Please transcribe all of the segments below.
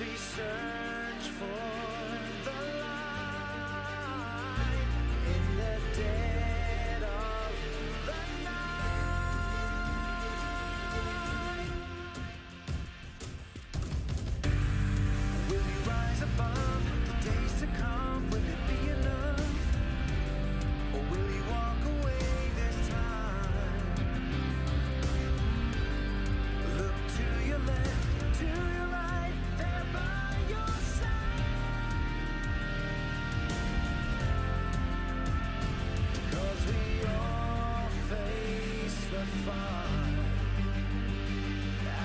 we search for the light in the dead of the night. Will we rise above the days to come? Will it be enough? Or will we walk away this time? Look to your left, to your right, there by your side. 'Cause we all face the fire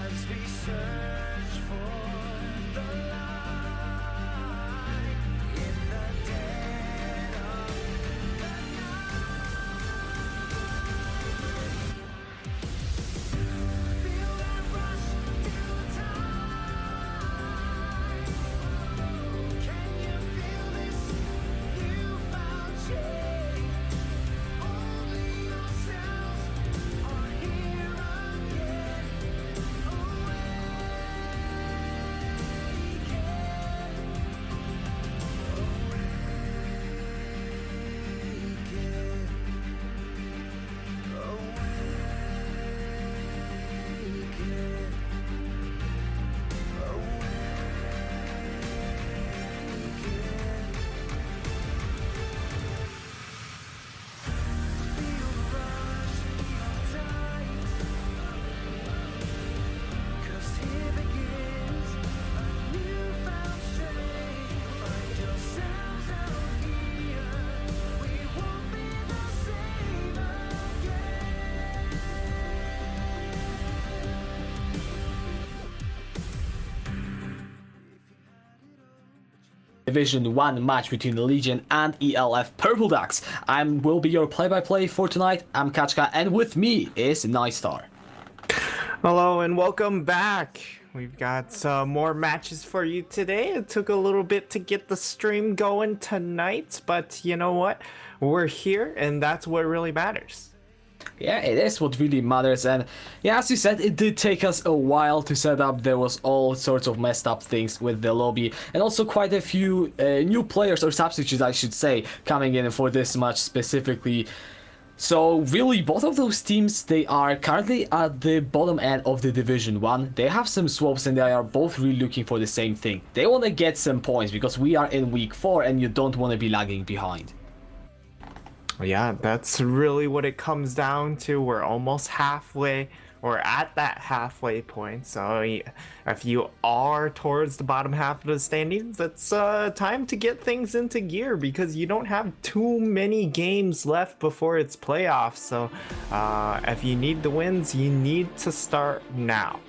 as we search for the light in the dead of the night. Feel that rush, feel the time. Can you feel this newfound change? Only yourselves are here again. Division 1 match between Legion and ELF Purple Ducks. I will be your play-by-play for tonight. I'm Kachka, and with me is Nightstar. Hello and welcome back. We've got more matches for you today. It took a little bit to get the stream going tonight, but you know what? We're here and that's what really matters. Yeah, it is what really matters, and yeah, as you said, it did take us a while to set up. There was all sorts of messed up things with the lobby, and also quite a few new players, or substitutes I should say, coming in for this match specifically. So really, both of those teams, they are currently at the bottom end of the Division 1. They have some swaps and they are both really looking for the same thing. They want to get some points because we are in week 4 and you don't want to be lagging behind. Yeah, that's really what it comes down to. We're almost halfway, or at that halfway point. So if you are towards the bottom half of the standings, it's time to get things into gear because you don't have too many games left before it's playoffs. So if you need the wins, you need to start now.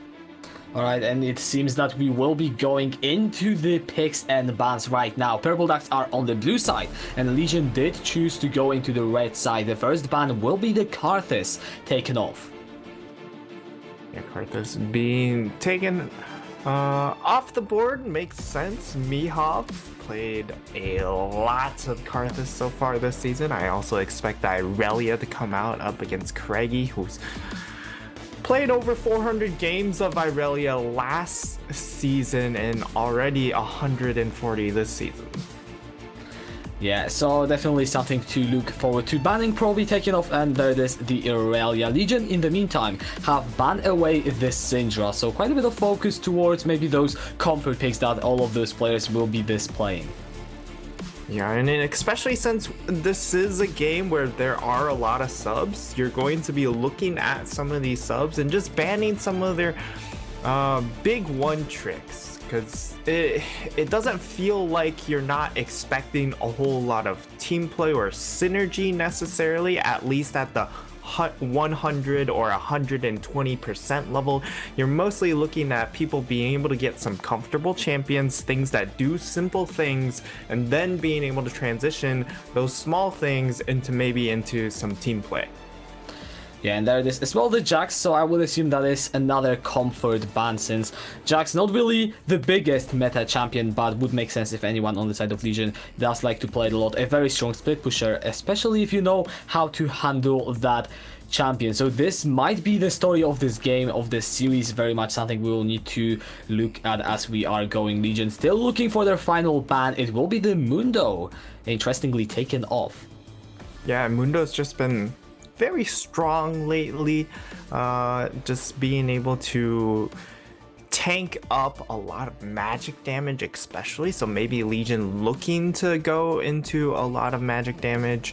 Alright, and it seems that we will be going into the picks and bans right now. Purple Ducks are on the blue side, and Legion did choose to go into the red side. The first ban will be the Karthus taken off. Yeah, Karthus being taken off the board makes sense. Mihov played a lot of Karthus so far this season. I also expect Irelia to come out up against Craigie, who's played over 400 games of Irelia last season and already 140 this season. Yeah, so definitely something to look forward to. Banning probably taken off, and there it is, the Irelia. Legion, in the meantime, have banned away the Syndra, so quite a bit of focus towards maybe those comfort picks that all of those players will be displaying. Yeah, and especially since this is a game where there are a lot of subs, you're going to be looking at some of these subs and just banning some of their big one tricks, because it doesn't feel like you're not expecting a whole lot of team play or synergy necessarily, at least at the 100 or 120% level. You're mostly looking at people being able to get some comfortable champions, things that do simple things, and then being able to transition those small things into some team play. Yeah, and there it is as well, the Jax, so I would assume that is another comfort ban, since Jax not really the biggest meta champion, but would make sense if anyone on the side of Legion does like to play it a lot. A very strong split pusher, especially if you know how to handle that champion. So this might be the story of this game, of this series, very much something we will need to look at as we are going. Legion still looking for their final ban. It will be the Mundo, interestingly taken off. Yeah, Mundo's just been very strong lately, just being able to tank up a lot of magic damage especially, so maybe Legion looking to go into a lot of magic damage,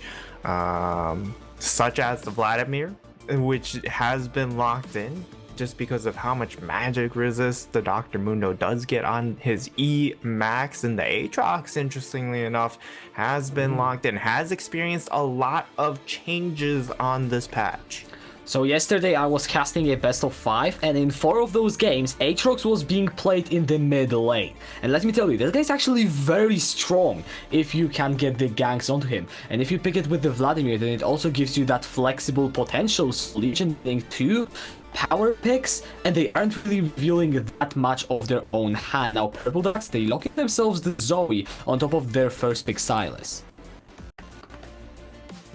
such as the Vladimir, which has been locked in just because of how much magic resist the Dr. Mundo does get on his E max, and the Aatrox, interestingly enough, has been locked in, has experienced a lot of changes on this patch. So yesterday I was casting a best of 5, and in 4 of those games Aatrox was being played in the mid lane. And let me tell you, that guy's actually very strong if you can get the ganks onto him. And if you pick it with the Vladimir, then it also gives you that flexible potential. Legion getting 2 power picks, and they aren't really revealing that much of their own hand. Now Purple Ducks, they locking themselves the Zoe on top of their first pick Sylas.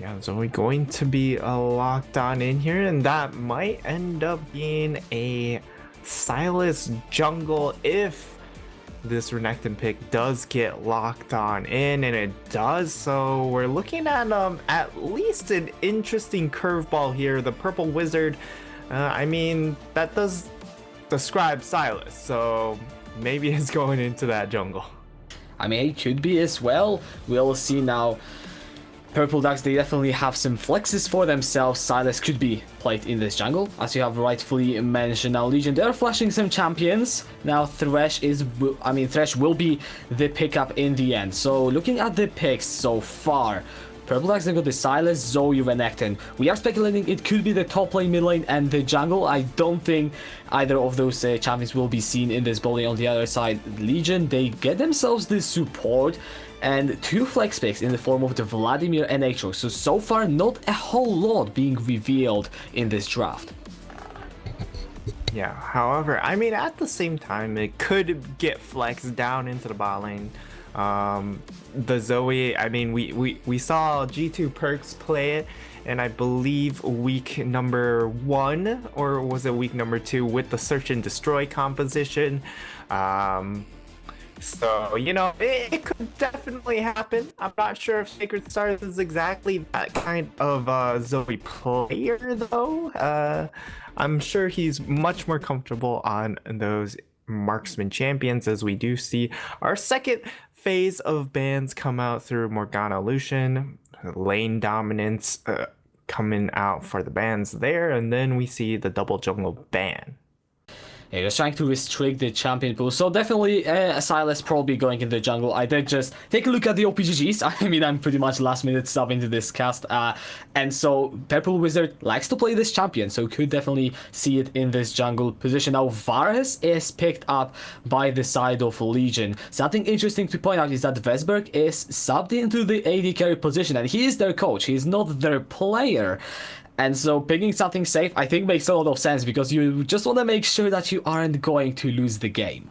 Yeah, Zoe going to be locked on in here, and that might end up being a Sylas jungle if this Renekton pick does get locked on in, and it does. So we're looking at least an interesting curveball here. The Purple Wizard, I mean, that does describe Sylas, so maybe it's going into that jungle. I mean, it could be as well. We'll see now. Purple Ducks, they definitely have some flexes for themselves. Sylas could be played in this jungle, as you have rightfully mentioned. Now Legion, they're flashing some champions. Now Thresh will be the pickup in the end. So looking at the picks so far, Purple Ducks, they got the Sylas, Zoe, Renekton. We are speculating it could be the top lane, mid lane, and the jungle. I don't think either of those champions will be seen in this bowling. On the other side, Legion, they get themselves the support and 2 flex picks in the form of the Vladimir and Aatrox. So far, not a whole lot being revealed in this draft. Yeah, however, I mean, at the same time, it could get flexed down into the bot lane. The Zoe, I mean, we saw G2 Perks play it, and I believe week number 1, or was it week number 2, with the Search and Destroy composition. So, you know, it could definitely happen. I'm not sure if Sacred Stars is exactly that kind of Zoe player, though. I'm sure he's much more comfortable on those marksman champions, as we do see our second phase of bans come out through Morgana Lucian, lane dominance coming out for the bans there, and then we see the double jungle ban. Yeah, just trying to restrict the champion pool. So definitely Sylas probably going in the jungle. I did just take a look at the OPGGs. I mean, I'm pretty much last minute sub into this cast. And so Purple Wizard likes to play this champion, so could definitely see it in this jungle position. Now Varus is picked up by the side of Legion. Something interesting to point out is that Vesberg is subbed into the AD carry position, and he is their coach. He is not their player. And so picking something safe, I think, makes a lot of sense, because you just want to make sure that you aren't going to lose the game.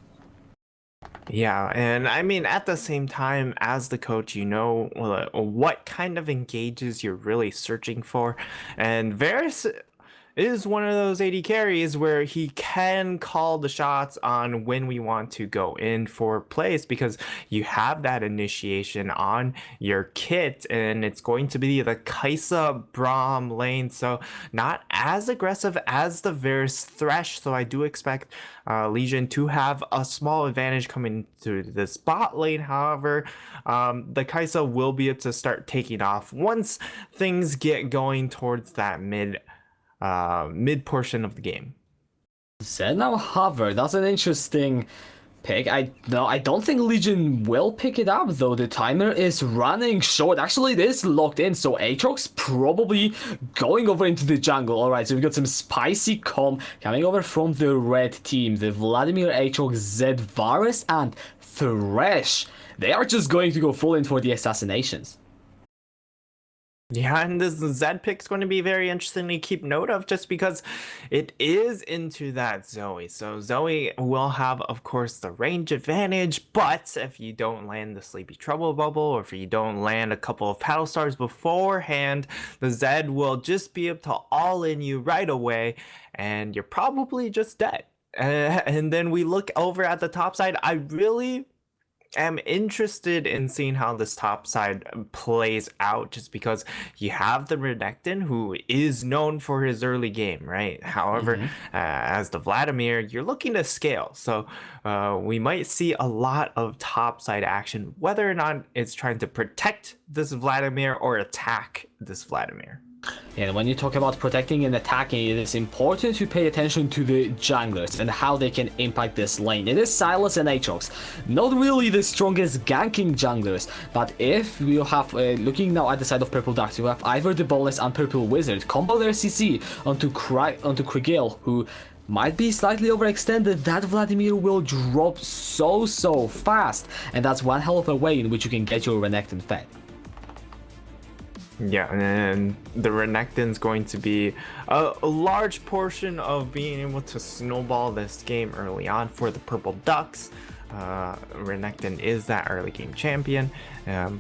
Yeah, and I mean, at the same time, as the coach, you know what kind of engages you're really searching for. And Varus is one of those AD carries where he can call the shots on when we want to go in for plays, because you have that initiation on your kit, and it's going to be the Kai'Sa Braum lane, so not as aggressive as the Varus Thresh. So I do expect Legion to have a small advantage coming to this bot lane. However, the Kai'Sa will be able to start taking off once things get going towards that mid portion of the game. Said now Hover, that's an interesting pick. I don't think Legion will pick it up, though. The timer is running short. Actually, it is locked in, so Aatrox probably going over into the jungle. Alright, so we've got some spicy comp coming over from the red team. The Vladimir, Aatrox, Zed, Varus, and Thresh. They are just going to go full in for the assassinations. Yeah, and this Z pick's going to be very interesting to keep note of just because it is into that Zoe. So Zoe will have, of course, the range advantage, but if you don't land the Sleepy Trouble Bubble or if you don't land a couple of Paddle Stars beforehand, the Z will just be able to all in you right away, and you're probably just dead. And then we look over at the top side. I really am interested in seeing how this top side plays out just because you have the Renekton who is known for his early game, right? However, as the Vladimir, you're looking to scale. So we might see a lot of top side action, whether or not it's trying to protect this Vladimir or attack this Vladimir. And when you talk about protecting and attacking, it is important to pay attention to the junglers and how they can impact this lane. It is Sylas and Aatrox, not really the strongest ganking junglers, but if you have, looking now at the side of Purple Ducks, you have either the Boneless and Purple Wizard combo their CC onto Krigale, who might be slightly overextended. That Vladimir will drop so fast, and that's one hell of a way in which you can get your Renekton fed. Yeah, and the Renekton's going to be a large portion of being able to snowball this game early on for the Purple Ducks. Renekton is that early game champion. And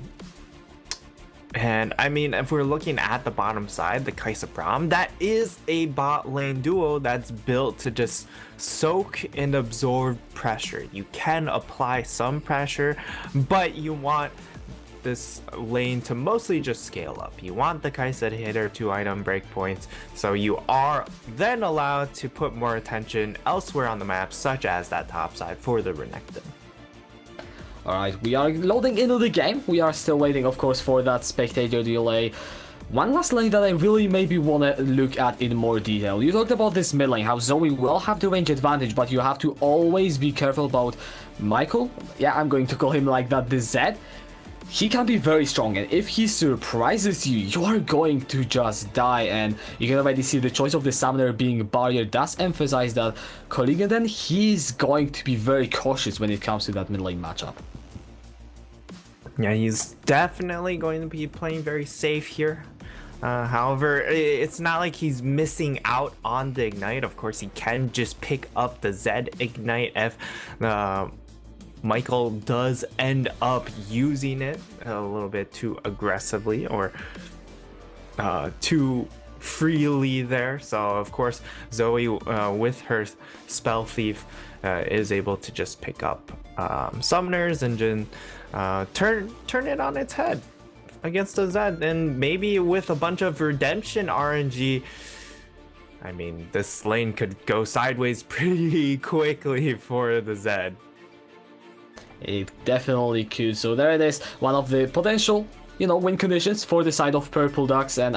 I mean, if we're looking at the bottom side, the Kai'Sa Braum, that is a bot lane duo that's built to just soak and absorb pressure. You can apply some pressure, but you want this lane to mostly just scale up. You want the Kai'Sa to hit her 2-item breakpoints, so you are then allowed to put more attention elsewhere on the map, such as that top side for the Renekton. Alright, we are loading into the game. We are still waiting, of course, for that spectator delay. One last lane that I really maybe want to look at in more detail. You talked about this mid lane, how Zoe will have the range advantage, but you have to always be careful about Michael. Yeah, I'm going to call him like that, the Z. He can be very strong, and if he surprises you, you are going to just die. And you can already see the choice of the summoner being barrier does emphasize that Kolligan, he's going to be very cautious when it comes to that mid lane matchup. Yeah, he's definitely going to be playing very safe here. However, it's not like he's missing out on the Ignite. Of course, he can just pick up the Z Ignite if Michael does end up using it a little bit too aggressively or too freely there. So of course Zoe with her Spell Thief is able to just pick up summoners and then turn it on its head against the Z, and maybe with a bunch of redemption RNG, I mean, this lane could go sideways pretty quickly for the Z. It definitely could. So there it is, one of the potential, win conditions for the side of Purple Ducks. And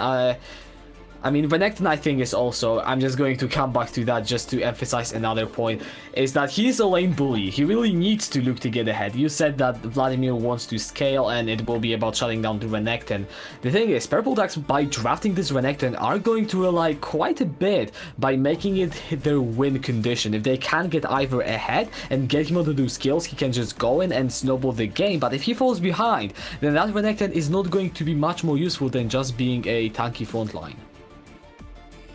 I mean, Renekton, I think, is also, I'm just going to come back to that just to emphasize another point, is that he's a lane bully. He really needs to look to get ahead. You said that Vladimir wants to scale and it will be about shutting down the Renekton. The thing is, Purple Ducks, by drafting this Renekton, are going to rely quite a bit by making it hit their win condition. If they can get Ivor ahead and get him onto those skills, he can just go in and snowball the game. But if he falls behind, then that Renekton is not going to be much more useful than just being a tanky frontline.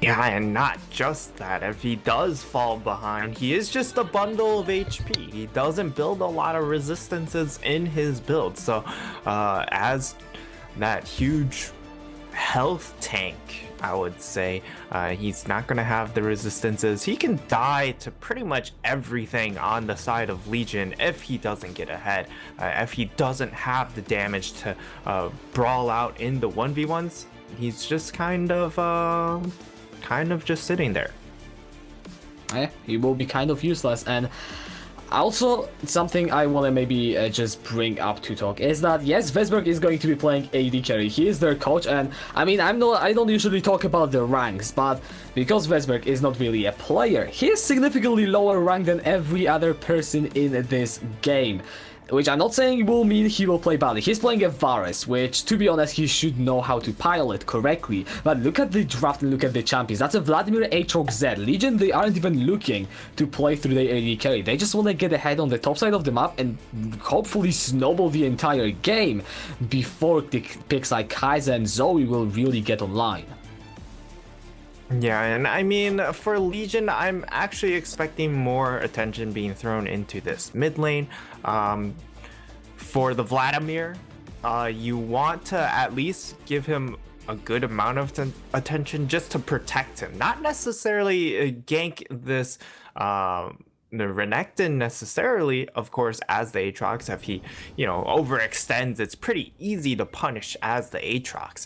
Yeah, and not just that, if he does fall behind, he is just a bundle of HP. He doesn't build a lot of resistances in his build, so as that huge health tank, I would say, he's not going to have the resistances. He can die to pretty much everything on the side of Legion if he doesn't get ahead, if he doesn't have the damage to brawl out in the 1v1s. He's just kind of just sitting there. Yeah, he will be kind of useless. And also, something I want to maybe just bring up to talk is that yes, Vesberg is going to be playing AD carry. He is their coach, and I mean, I don't usually talk about the ranks, but because Vesberg is not really a player, he is significantly lower ranked than every other person in this game. which I'm not saying will mean he will play badly. He's playing a Varus, which, to be honest, he should know how to pilot correctly. But look at the draft and look at the champions. That's a Vladimir Aatrox Z. Legion, they aren't even looking to play through the AD carry. They just want to get ahead on the top side of the map and hopefully snowball the entire game before the picks like Kai'Sa and Zoe will really get online. Yeah, and I mean, for Legion, I'm actually expecting more attention being thrown into this mid lane. For the Vladimir, you want to at least give him a good amount of attention just to protect him, not necessarily gank this the Renekton necessarily. Of course, as the Aatrox, if he overextends, it's pretty easy to punish as the Aatrox,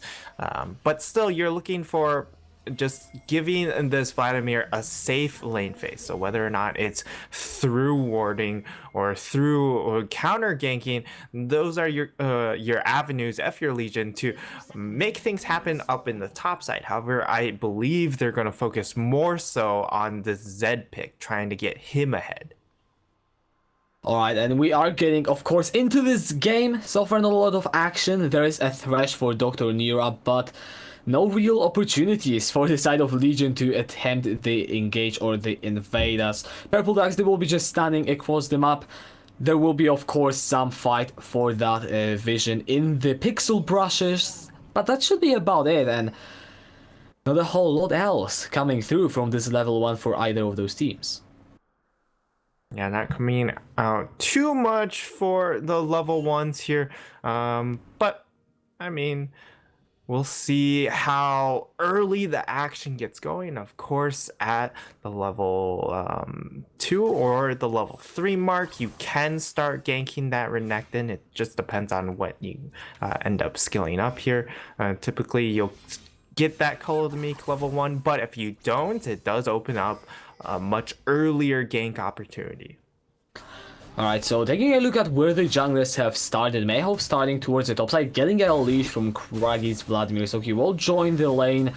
but still you're looking for just giving this Vladimir a safe lane phase. So whether or not it's through warding or through counter ganking, those are your avenues if you're Legion to make things happen up in the top side. However, I believe they're going to focus more so on this Zed pick, trying to get him ahead. Alright, and we are getting, of course, into this game. So far, not a lot of action. There is a thresh for Dr. Nira, but no real opportunities for the side of Legion to attempt the engage or the invade us. Purple Ducks, they will be just standing across the map. There will be, of course, some fight for that vision in the pixel brushes, but that should be about it, and not a whole lot else coming through from this level 1 for either of those teams. Yeah, not coming out too much for the level 1s here, but I mean, we'll see how early the action gets going. Of course, at the level 2 or the level 3 mark, you can start ganking that Renekton. It just depends on what you end up skilling up here. Typically, you'll get that Call of the Meek level 1, but if you don't, it does open up a much earlier gank opportunity. Alright, so taking a look at where the junglers have started, Mayhope starting towards the top side, getting a leash from Kraggy's Vladimir, so he will join the lane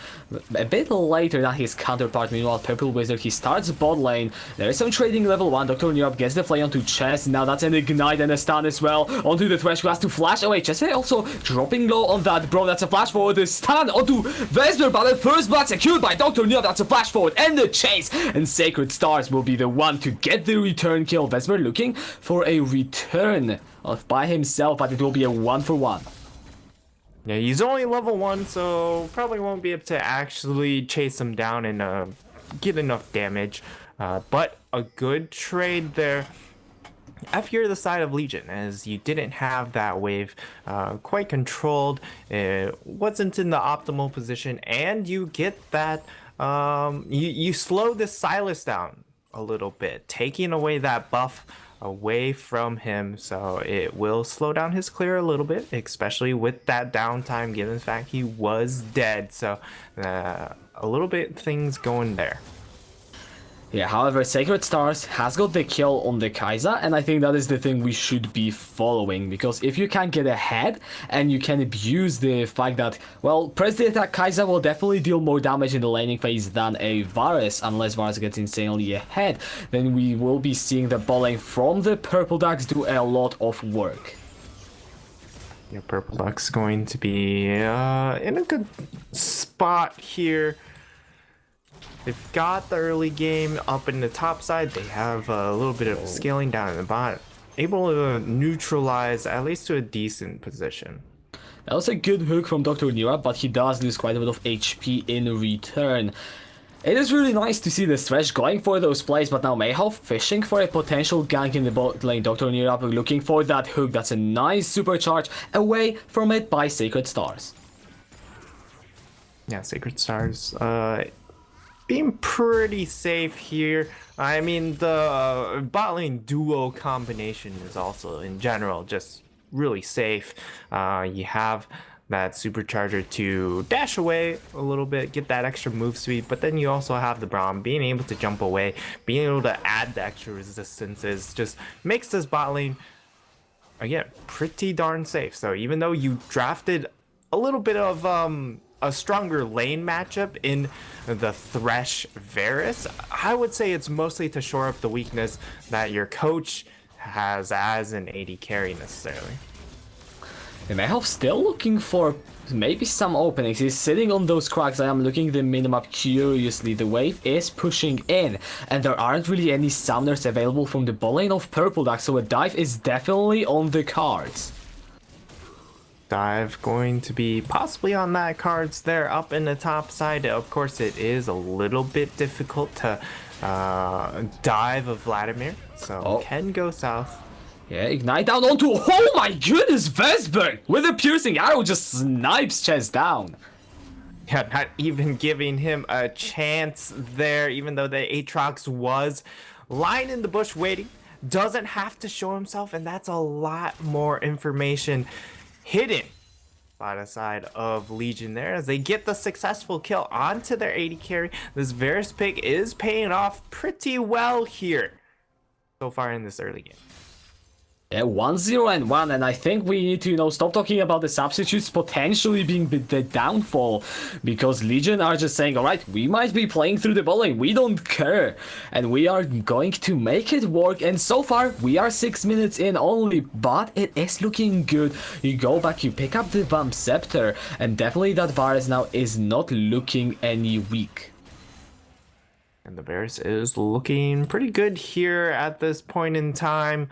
a bit later than his counterpart. Meanwhile, Purple Wizard, he starts bot lane. There is some trading level 1, Dr. Nirab gets the play onto Chess, now that's an ignite and a stun as well, onto the Thresh, who has to flash away. Chess also dropping low on that, bro, that's a flash forward, the stun onto Vesper, but the first blood secured by Dr. Nirab, that's a flash forward, and the chase, and Sacred Stars will be the one to get the return kill. Vesper looking for a return of by himself, but it will be a 1-for-1. Yeah, he's only level 1, so probably won't be able to actually chase him down and get enough damage, but a good trade there if you're the side of Legion, as you didn't have that wave quite controlled, it wasn't in the optimal position, and you get that you slow this Silas down a little bit, taking away that buff away from him, so it will slow down his clear a little bit, especially with that downtime, given the fact he was dead. So a little bit things going there. Yeah, however, Sacred Stars has got the kill on the Kai'Sa, and I think that is the thing we should be following, because if you can get ahead and you can abuse the fact that, well, press the attack, Kai'Sa will definitely deal more damage in the laning phase than a Varus, unless Varus gets insanely ahead, then we will be seeing the bot lane from the Purple Ducks do a lot of work. Yeah, Purple Ducks going to be in a good spot here. They've got the early game up in the top side. They have a little bit of scaling down in the bot, able to neutralize at least to a decent position. That was a good hook from Dr. Nira, but he does lose quite a bit of HP in return. It is really nice to see the Thresh going for those plays, but now Mayhope fishing for a potential gank in the bot lane. Dr. Nira looking for that hook. That's a nice supercharge away from it by Sacred Stars. Yeah, Sacred Stars being pretty safe here. I mean, the bot lane duo combination is also in general just really safe. You have that supercharger to dash away a little bit, get that extra move speed, but then you also have the Braum being able to jump away, being able to add the extra resistances, just makes this bot lane, again, pretty darn safe. So even though you drafted a little bit of a stronger lane matchup in the Thresh Varus, I would say it's mostly to shore up the weakness that your coach has as an AD carry necessarily. And Mayhoff still looking for maybe some openings. He's sitting on those cracks. I am looking at the minimap curiously. The wave is pushing in, and there aren't really any summoners available from the ball lane of Purple Duck, so a dive is definitely on the cards. Dive going to be possibly on that cards there up in the top side. Of course, it is a little bit difficult to dive a Vladimir, so can go south. Yeah, ignite down onto. Oh my goodness, Vesberg with a piercing arrow just snipes chest down. Yeah, not even giving him a chance there, even though the Aatrox was lying in the bush waiting. Doesn't have to show himself, and that's a lot more information hidden by the side of Legion there as they get the successful kill onto their AD carry. This Varus pick is paying off pretty well here so far in this early game. Yeah, 1-0-1, and I think we need to, stop talking about the substitutes potentially being the downfall, because Legion are just saying, alright, we might be playing through the ball lane, we don't care, and we are going to make it work, and so far, we are 6 minutes in only, but it is looking good. You go back, you pick up the Vamp Scepter, and definitely that Varus now is not looking any weak. And the Varus is looking pretty good here at this point in time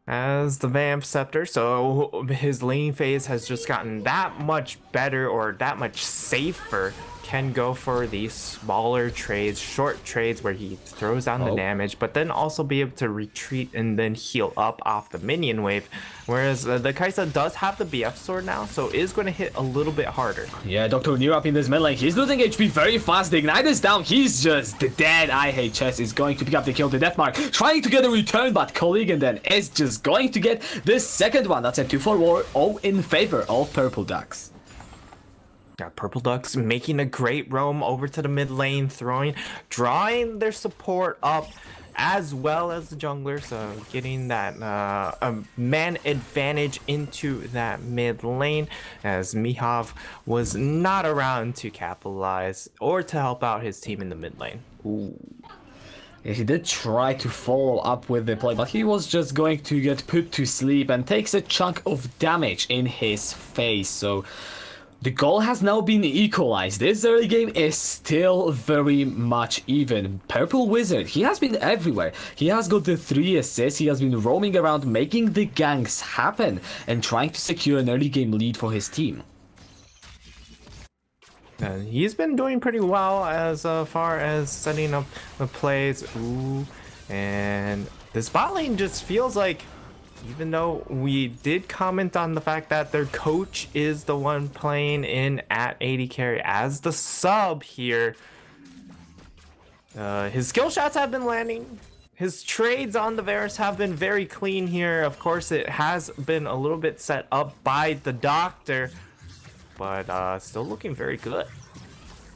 as the Vamp Scepter, so his lane phase has just gotten that much better or that much safer. Can go for these smaller trades, short trades where he throws down the damage, but then also be able to retreat and then heal up off the minion wave. Whereas the Kai'Sa does have the BF sword now, so is going to hit a little bit harder. Yeah, Dr. New up in this mid lane. He's losing HP very fast. The Ignite is down. He's just dead. IHS is going to pick up the kill, the death mark, trying to get a return, but Colligan then is just going to get the second one. That's a 2-4 war, all in favor of Purple Ducks. Yeah, Purple Ducks making a great roam over to the mid lane, drawing their support up as well as the jungler, so getting that man advantage into that mid lane as Mihov was not around to capitalize or to help out his team in the mid lane. Ooh. Yeah, he did try to follow up with the play, but he was just going to get put to sleep and takes a chunk of damage in his face, so the goal has now been equalized. This early game is still very much even. Purple Wizard, he has been everywhere. He has got the 3 assists. He has been roaming around, making the ganks happen and trying to secure an early game lead for his team. And he's been doing pretty well as far as setting up the plays. Ooh, and this bot lane just feels like, even though we did comment on the fact that their coach is the one playing in at AD carry as the sub here, his skill shots have been landing. His trades on the Varus have been very clean here. Of course, it has been a little bit set up by the doctor, but still looking very good.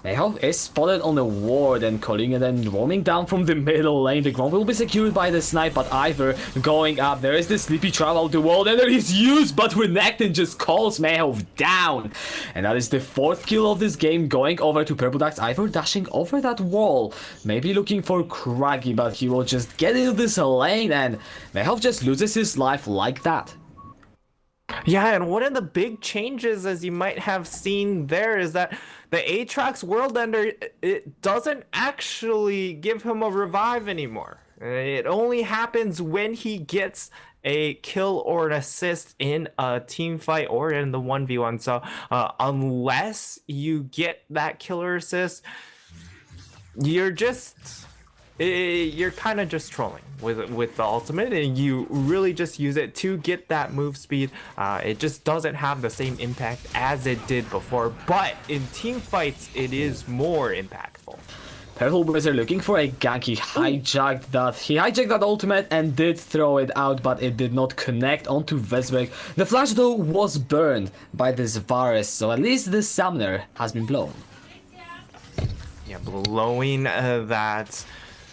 Mayhoff is spotted on the ward, and Colligan then roaming down from the middle lane. The ground will be secured by the snipe, but Ivor going up. There is the Sleepy Trap out the wall, and there is used, but Renekton just calls Mayhoff down. And that is the 4th kill of this game going over to Purple Ducks. Ivor dashing over that wall, maybe looking for Craggy, but he will just get into this lane, and Mayhoff just loses his life like that. Yeah, and one of the big changes, as you might have seen there, is that the Aatrox World Ender, it doesn't actually give him a revive anymore. It only happens when he gets a kill or an assist in a team fight or in the 1v1. So unless you get that killer assist, you're kind of just trolling with the ultimate, and you really just use it to get that move speed. It just doesn't have the same impact as it did before, but in team fights it is more impactful. Purple Wizard looking for a gank. He hijacked that ultimate and did throw it out, but it did not connect onto Vesberg. The flash though was burned by this Varus, so at least the summoner has been blown. Yeah, blowing that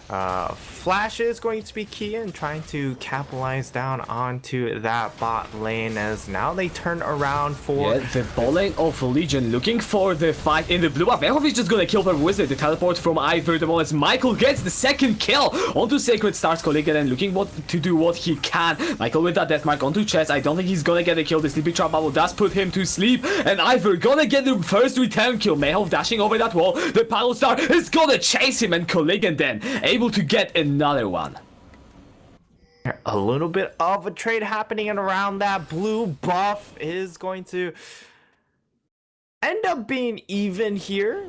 Flash is going to be key in trying to capitalize down onto that bot lane, as now they turn around for the bot lane of Legion looking for the fight in the blue buff. Mehov is just gonna kill Purple Wizard. The teleport from Ivor, the moment Michael gets the second kill onto Sacred Stars colleague and looking to do what he can. Michael with that death mark onto chest. I don't think he's gonna get a kill. The sleepy trap bubble does put him to sleep, and Ivor gonna get the first return kill. Mehov dashing over that wall. The Paddle Star is gonna chase him, and Colligan then able to get another one. A little bit of a trade happening, and around that blue buff is going to end up being even here,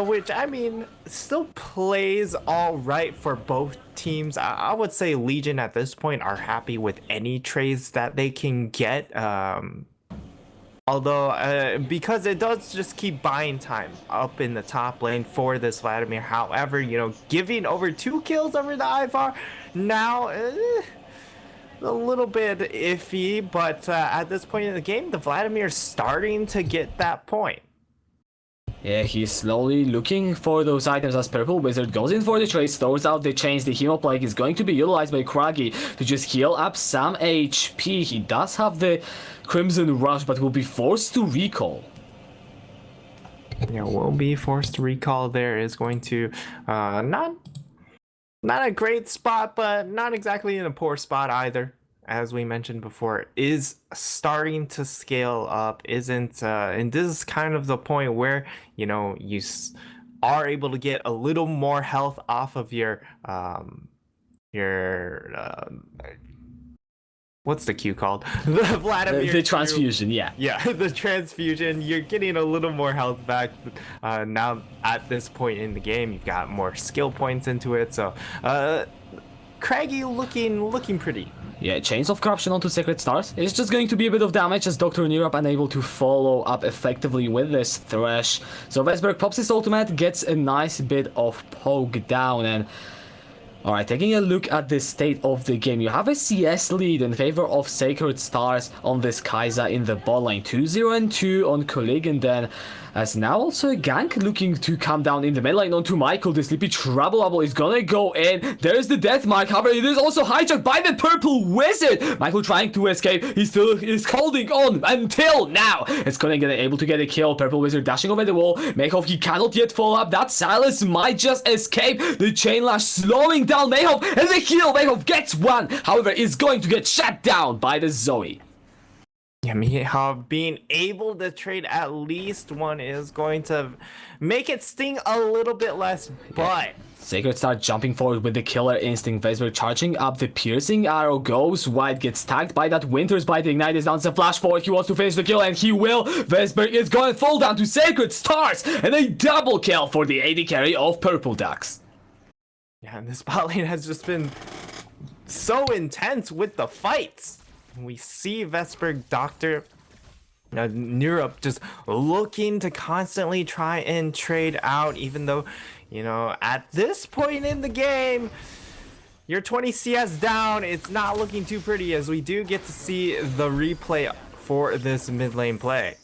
which I mean still plays all right for both teams. I would say Legion at this point are happy with any trades that they can get, although because it does just keep buying time up in the top lane for this Vladimir. However, you know, giving over 2 kills over the Ivar now a little bit iffy, but at this point in the game, the Vladimir's starting to get that point. Yeah, he's slowly looking for those items as Purple Wizard goes in for the trade, throws out the chains. The Hemo Plague is going to be utilized by Craggy to just heal up some HP. He does have the Crimson Rush, but will be forced to recall. Yeah, will be forced to recall there. Is going to not a great spot, but not exactly in a poor spot either. As we mentioned before, is starting to scale up, isn't, and this is kind of the point where, you know, you are able to get a little more health off of your what's the Q called? The Vladimir. The transfusion, yeah. Yeah, the transfusion. You're getting a little more health back now at this point in the game. You've got more skill points into it, so Craggy looking pretty. Yeah, Chains of Corruption onto Sacred Stars. It's just going to be a bit of damage as Dr. Nirap unable to follow up effectively with this Thresh. So Vesberg pops his ultimate, gets a nice bit of poke down, and alright, taking a look at the state of the game, you have a CS lead in favor of Sacred Stars on this Kai'Sa in the bot lane. 2-0 and 2 on Colligan then, as now also a gank looking to come down in the mid lane onto Michael. The Sleepy Trouble Bubble is gonna go in. There's the death mark, however it is also hijacked by the Purple Wizard. Michael trying to escape, he still is holding on until now. It's gonna get able to get a kill. Purple Wizard dashing over the wall. Mayhoff, he cannot yet follow up. That Silas might just escape. The Chain Lash slowing down Mayhoff, and the heal. Mayhoff gets one, however is going to get shut down by the Zoe. Yeah, Mayhoff being able to trade at least one is going to make it sting a little bit less, but Sacred Star jumping forward with the Killer Instinct. Vesberg charging up, the Piercing Arrow goes wide, gets tagged by that Winter's Bite. The Ignite is down, to flash forward, he wants to finish the kill, and he will. Vesberg is going to fall down to Sacred Stars, and a double kill for the AD carry of Purple Ducks. Yeah, and this bot lane has just been so intense with the fights. We see Vesberg, Dr. Nirap just looking to constantly try and trade out, even though, you know, at this point in the game, you're 20 CS down. It's not looking too pretty, as we do get to see the replay for this mid lane play.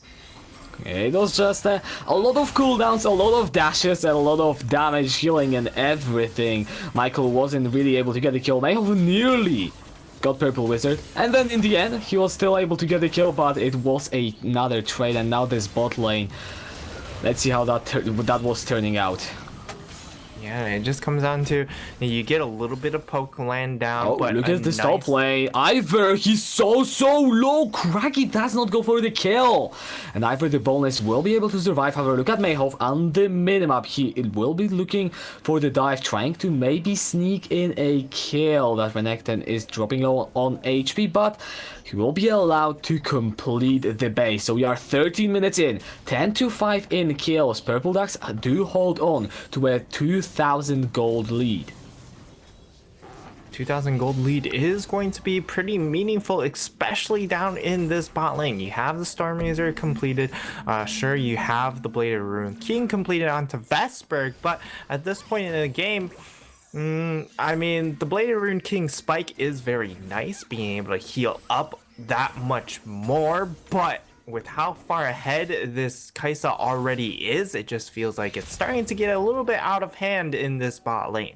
It was just a lot of cooldowns, a lot of dashes, and a lot of damage, healing, and everything. Michael wasn't really able to get the kill. Mayhoff nearly got Purple Wizard, and then in the end he was still able to get the kill, but it was another trade. And now this bot lane, let's see how that was turning out. Yeah, it just comes down to you get a little bit of poke land down. Oh, but look at this top play. Ivor, he's so low. Craggy does not go for the kill. And Ivor, the boneless, will be able to survive. However, look at Mayhoff on the minimap. He will be looking for the dive, trying to maybe sneak in a kill. That Renekton is dropping low on HP, but he will be allowed to complete the base. So we are 13 minutes in, 10-5 in kills. Purple Ducks do hold on to a 2,000 gold lead. 2,000 gold lead is going to be pretty meaningful, especially down in this bot lane. You have the Stormrazor completed. Sure, you have the Blade of Ruin King completed onto Vesberg, but at this point in the game, I mean, the Blade of Ruin King spike is very nice, being able to heal up that much more, but with how far ahead this Kai'Sa already is, it just feels like it's starting to get a little bit out of hand in this bot lane.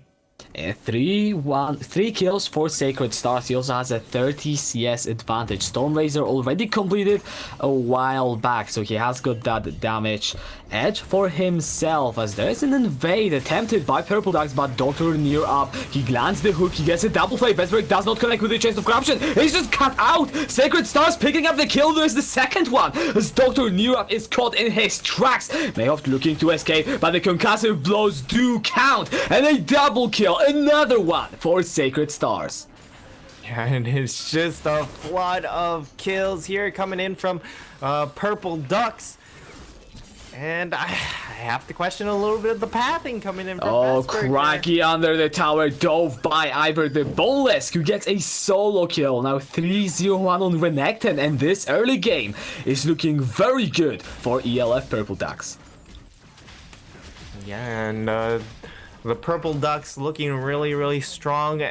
Three kills for Sacred Stars. He also has a 30 CS advantage. Stormraiser already completed a while back, so he has got that damage edge for himself, as there is an invade attempted by Purple Ducks, but Dr. near up. He lands the hook, he gets a double play. Vesberg does not connect with the Chase of Corruption. He's just cut out. Sacred Stars picking up the kill. There's the second one, as Dr. near up is caught in his tracks. Mayhoff looking to escape, but the concussive blows do count, and a double kill. Another one for Sacred Stars. Yeah, and it's just a flood of kills here coming in from Purple Ducks. And I have to question a little bit of the pathing coming in from Vesberg. Craggy under the tower, dove by Ivor the Boneless, who gets a solo kill. Now 3-0-1 on Renekton, and this early game is looking very good for ELF Purple Ducks. Yeah, and the Purple Ducks looking really, really strong.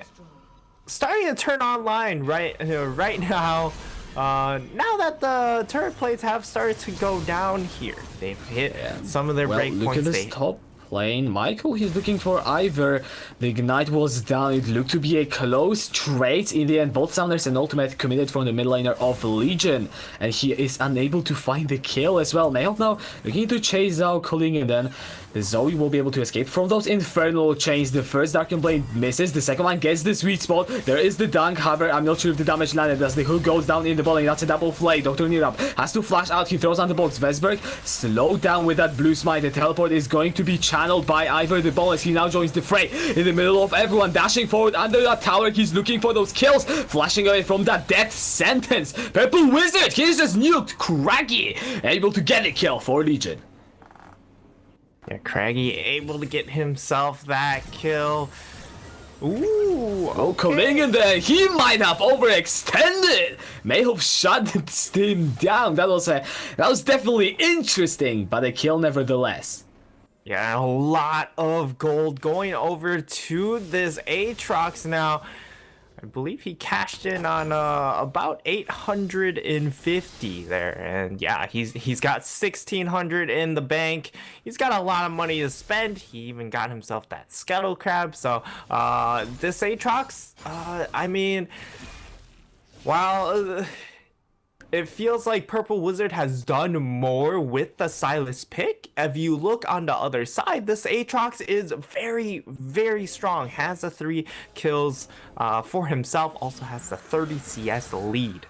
Starting to turn online right now. Now that the turret plates have started to go down here, they've hit some of their breakpoints. Look at this top lane. Michael, he's looking for Ivor. The Ignite was down. It looked to be a close trade. In the end, both Sounders and Ultimate committed from the mid laner of Legion, and he is unable to find the kill as well. Mayhoff now looking to chase out Colleen, and then the Zoe will be able to escape from those infernal chains. The first Darken Blade misses. The second one gets the sweet spot. There is the dunk. However, I'm not sure if the damage landed as the hook goes down in the bowling. That's a double play. Dr. Nirab has to flash out. He throws on the box. Vesberg slowed down with that blue smite. The teleport is going to be channeled by Ivor the Boneless. He now joins the fray in the middle of everyone, dashing forward under that tower. He's looking for those kills, flashing away from that death sentence. Purple Wizard, he's just nuked Craggy, able to get a kill for Legion. Yeah, Craggy able to get himself that kill. Ooh, oh, Colleen in there, he might have overextended. Mayhoff shut him down. That was definitely interesting, but a kill nevertheless. Yeah, a lot of gold going over to this Aatrox now. I believe he cashed in on about 850 there, and yeah, he's got 1600 in the bank. He's got a lot of money to spend. He even got himself that Skittle Crab. So this Aatrox, I mean, while it feels like Purple Wizard has done more with the Silas pick, if you look on the other side, this Aatrox is very, very strong. Has the 3 kills for himself, also has the 30 CS lead.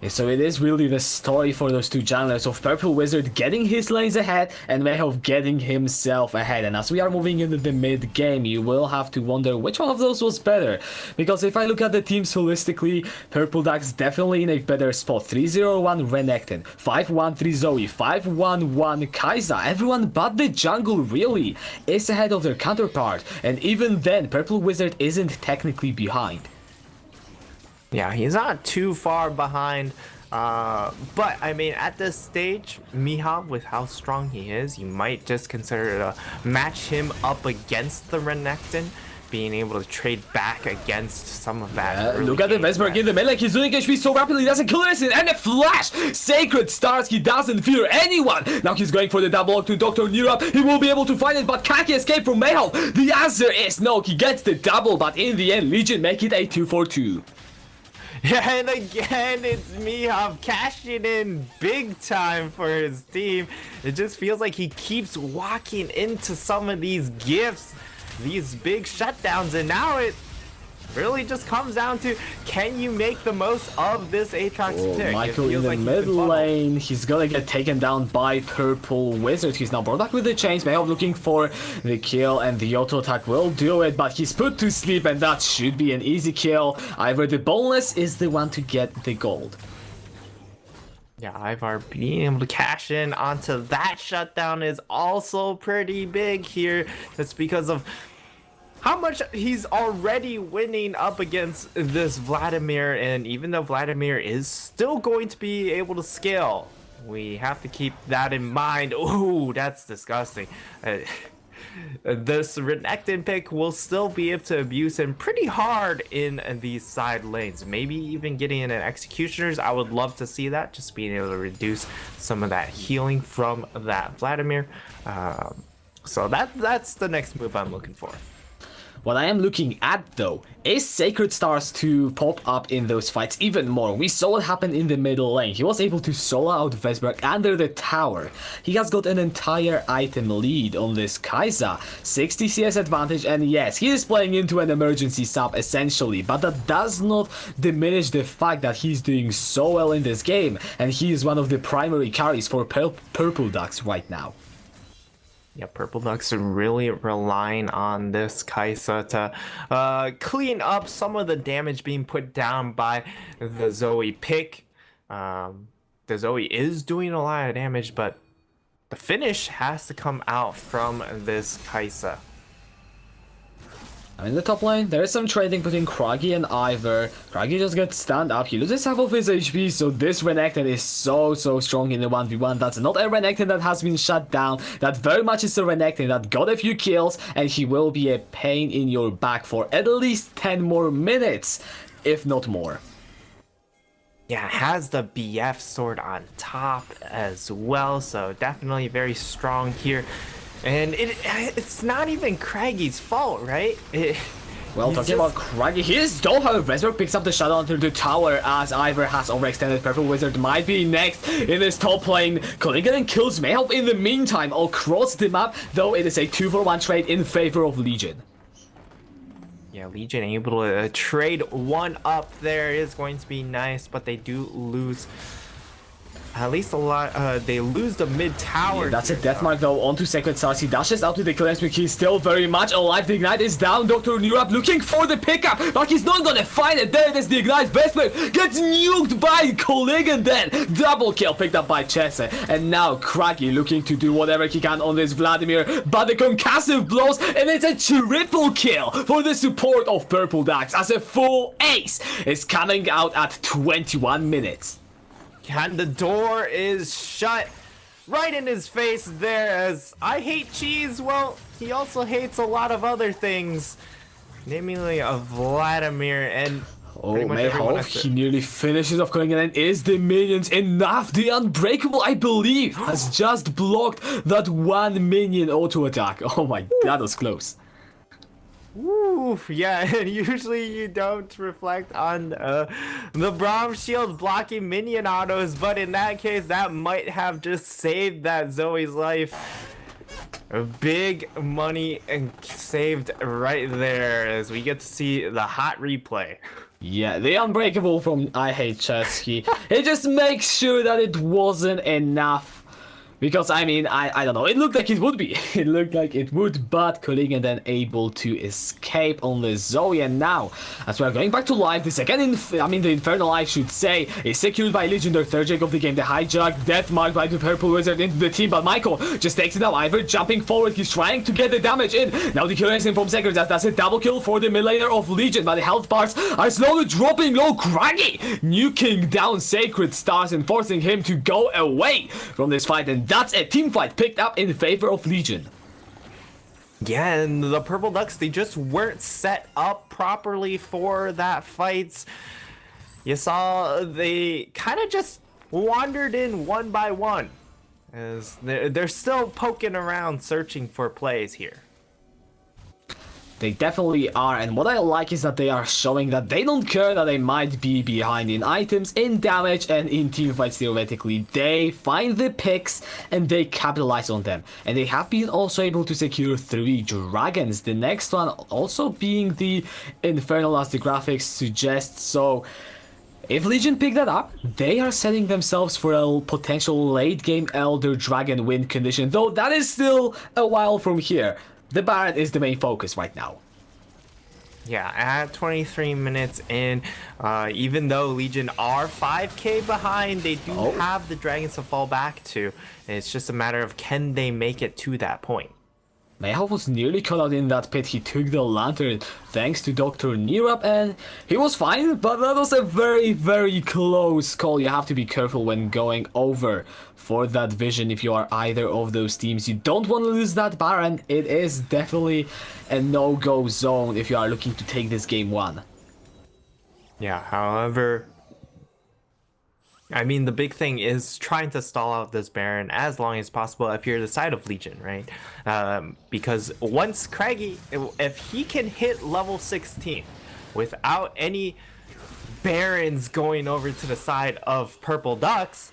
So it is really the story for those two junglers of Purple Wizard getting his lanes ahead and Mayhoff getting himself ahead. And as we are moving into the mid game, you will have to wonder which one of those was better. Because if I look at the teams holistically, Purple Ducks definitely in a better spot. 3-0-1 Renekton, 5-1-3 Zoe, 5-1-1 Kai'Sa. Everyone but the jungle really is ahead of their counterpart. And even then, Purple Wizard isn't technically behind. Yeah, he's not too far behind, but I mean, at this stage, Mayhoff, with how strong he is, you might just consider to match him up against the Renekton, being able to trade back against some of that. Look at the Vesberg in the mid, like he's doing HP so rapidly, doesn't kill this, and a flash! Sacred Stars, he doesn't fear anyone! Now he's going for the double lock to Dr. Nira. He will be able to find it, but can he escape from Mayhoff? The answer is no, he gets the double, but in the end, Legion make it a 2-4-2. Yeah, and again, it's Mayhoff cashing in big time for his team. It just feels like he keeps walking into some of these gifts, these big shutdowns, and now it really just comes down to, can you make the most of this Aatrox pick? Michael in the mid lane, he's gonna get taken down by Purple Wizard. He's now brought back with the chains. Mayhoff looking for the kill, and the auto attack will do it, but he's put to sleep, and that should be an easy kill. Ivor the Boneless is the one to get the gold. Yeah, Ivor being able to cash in onto that shutdown is also pretty big here. That's because of how much he's already winning up against this Vladimir, and even though Vladimir is still going to be able to scale, we have to keep that in mind. Ooh, that's disgusting. This Renekton pick will still be able to abuse him pretty hard in these side lanes. Maybe even getting in an Executioners. I would love to see that, just being able to reduce some of that healing from that Vladimir. So that's the next move I'm looking for. What I am looking at though is Sacred Stars to pop up in those fights even more. We saw what happened in the middle lane. He was able to solo out Vesberg under the tower. He has got an entire item lead on this Kai'Sa. 60 CS advantage, and yes, he is playing into an emergency sub essentially, but that does not diminish the fact that he's doing so well in this game, and he is one of the primary carries for Purple Ducks right now. Yeah, Purple Ducks are really relying on this Kai'Sa to clean up some of the damage being put down by the Zoe pick. The Zoe is doing a lot of damage, but the finish has to come out from this Kai'Sa. In the top lane, there is some trading between Kragi and Ivor. Kragi just gets stand up, he loses half of his HP, so this Renekton is so strong in the 1v1. That's not a Renekton that has been shut down, that very much is a Renekton that got a few kills, and he will be a pain in your back for at least 10 more minutes, if not more. Yeah, has the BF sword on top as well, so definitely very strong here. And it's not even Craggy's fault, right? Well, talking about Craggy, he is though, however, Vesberg picks up the shutdown through the tower as Ivor has overextended. Purple Wizard might be next in this top lane. Kolingen kills Mayhelp in the meantime across the map, though it is a 2-for-1 trade in favor of Legion. Yeah, Legion able to trade one up there is going to be nice, but they do lose at least a lot. They lose the mid tower. Yeah, that's a death mark though onto Sacred Stars. He dashes out to the clearance, but he's still very much alive. The ignite is down. Dr. Nurab looking for the pickup, but he's not gonna find it. There it is, the ignite. Vesper gets nuked by Kolingen then. Double kill picked up by Chesse. And now Kragi looking to do whatever he can on this Vladimir, but the concussive blows, and it's a triple kill for the support of Purple Ducks as a full ace is coming out at 21 minutes. And the door is shut right in his face there, as I hate cheese. Well, he also hates a lot of other things, namely a Vladimir, and oh, Mayhelp, he nearly finishes off Kolingen, and is the minions enough? The Unbreakable, I believe, has just blocked that one minion auto attack. Oh my, that was close. Ooh, yeah, and usually you don't reflect on the Braum shield blocking minion autos, but in that case, that might have just saved that Zoe's life. Big money and saved right there as we get to see the hot replay. Yeah, the Unbreakable from I Hate Chess, he just makes sure that it wasn't enough. Because, I mean, I don't know, it looked like it would be. It looked like it would, but Kolingen then able to escape on the Zoe. And now, as we are going back to life, the second, the Infernal, I should say, is secured by Legion, their third Jake of the game. The hijack, death marked by the Purple Wizard into the team, but Michael just takes it now. Ivor jumping forward, he's trying to get the damage in. Now the killer is in from Sacred, that's a double kill for the mid laner of Legion, but the health bars are slowly dropping low. Craggy nuking down Sacred Stars and forcing him to go away from this fight, and that's a team fight picked up in favor of Legion. Yeah, and the Purple Ducks, they just weren't set up properly for that fight. You saw they kind of just wandered in one by one, as they're still poking around searching for plays here. They definitely are, and what I like is that they are showing that they don't care that they might be behind in items, in damage, and in teamfights theoretically. They find the picks and they capitalize on them. And they have been also able to secure 3 dragons. The next one also being the Infernal, as the graphics suggest. So if Legion pick that up, they are setting themselves for a potential late game Elder Dragon win condition, though that is still a while from here. The Baron is the main focus right now. Yeah, at 23 minutes in, even though Legion are 5k behind, they do have the dragons to fall back to. It's just a matter of can they make it to that point. Mayhelp was nearly caught out in that pit. He took the lantern thanks to Dr. Nirab, and he was fine, but that was a very close call. You have to be careful when going over for that vision if you are either of those teams. You don't want to lose that Baron. It is definitely a no-go zone if you are looking to take this game 1. Yeah, however, I mean, the big thing is trying to stall out this Baron as long as possible if you're the side of Legion, right? Because once Craggy, if he can hit level 16 without any Barons going over to the side of Purple Ducks,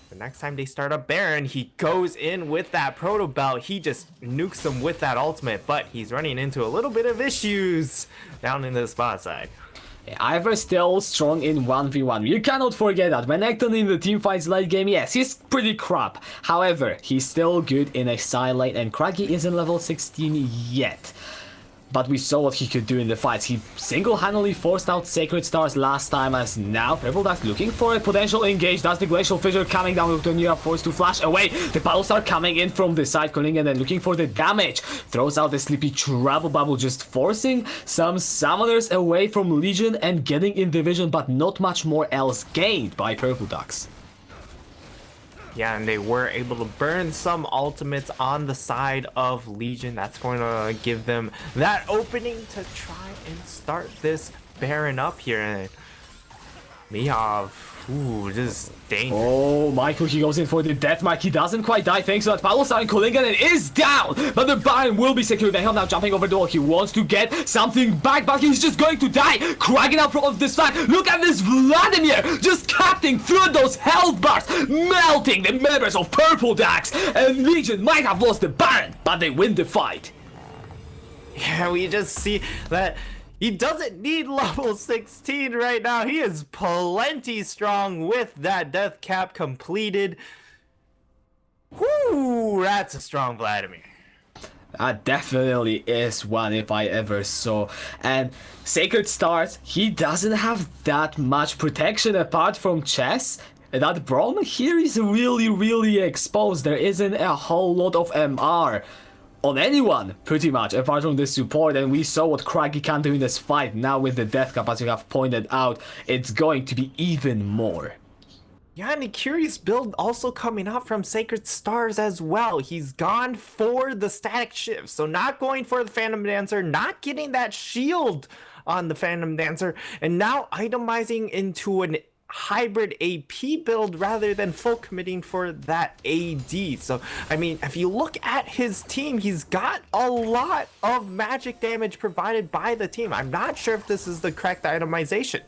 the next time they start up Baron, he goes in with that Proto Belt. He just nukes them with that ultimate, but he's running into a little bit of issues down in the spot side. Ivor still strong in 1v1. You cannot forget that. When Ekton in the team fights late game, yes, he's pretty crap. However, he's still good in a side lane, and Craggy isn't level 16 yet. But we saw what he could do in the fights. He single-handedly forced out Sacred Stars last time, as now Purple Ducks looking for a potential engage. That's the Glacial Fissure coming down with Tonya, forced to flash away. The Paddles are coming in from the side, calling and then looking for the damage. Throws out the Sleepy Travel Bubble, just forcing some Summoners away from Legion and getting in the vision, but not much more else gained by Purple Ducks. Yeah, and they were able to burn some ultimates on the side of Legion. That's going to give them that opening to try and start this Baron up here. And Mihov, ooh, this is dangerous. Oh, Michael, he goes in for the death mark. He doesn't quite die thanks to that Paddle Star, and Kolingen is down. But the Baron will be secured. Mihov now jumping over the wall. He wants to get something back, but he's just going to die. Cracking up from this side. Look at this Vladimir just cutting through those health bars, melting the members of Purple Ducks. And Legion might have lost the Baron, but they win the fight. Yeah, we just see that he doesn't need level 16 right now. He is plenty strong with that death cap completed. Whoo, that's a strong Vladimir. That definitely is one if I ever saw. And Sacred Stars, he doesn't have that much protection apart from chess. That Braum here is really exposed. There isn't a whole lot of MR on anyone, pretty much, apart from the support, and we saw what Craggy can do in this fight. Now with the death cap, as you have pointed out, it's going to be even more. Yeah, and a curious build also coming out from Sacred Stars as well. He's gone for the static shift, so not going for the Phantom Dancer, not getting that shield on the Phantom Dancer, and now itemizing into an hybrid AP build rather than full committing for that AD. So I mean, if you look at his team, he's got a lot of magic damage provided by the team. I'm not sure if this is the correct itemization.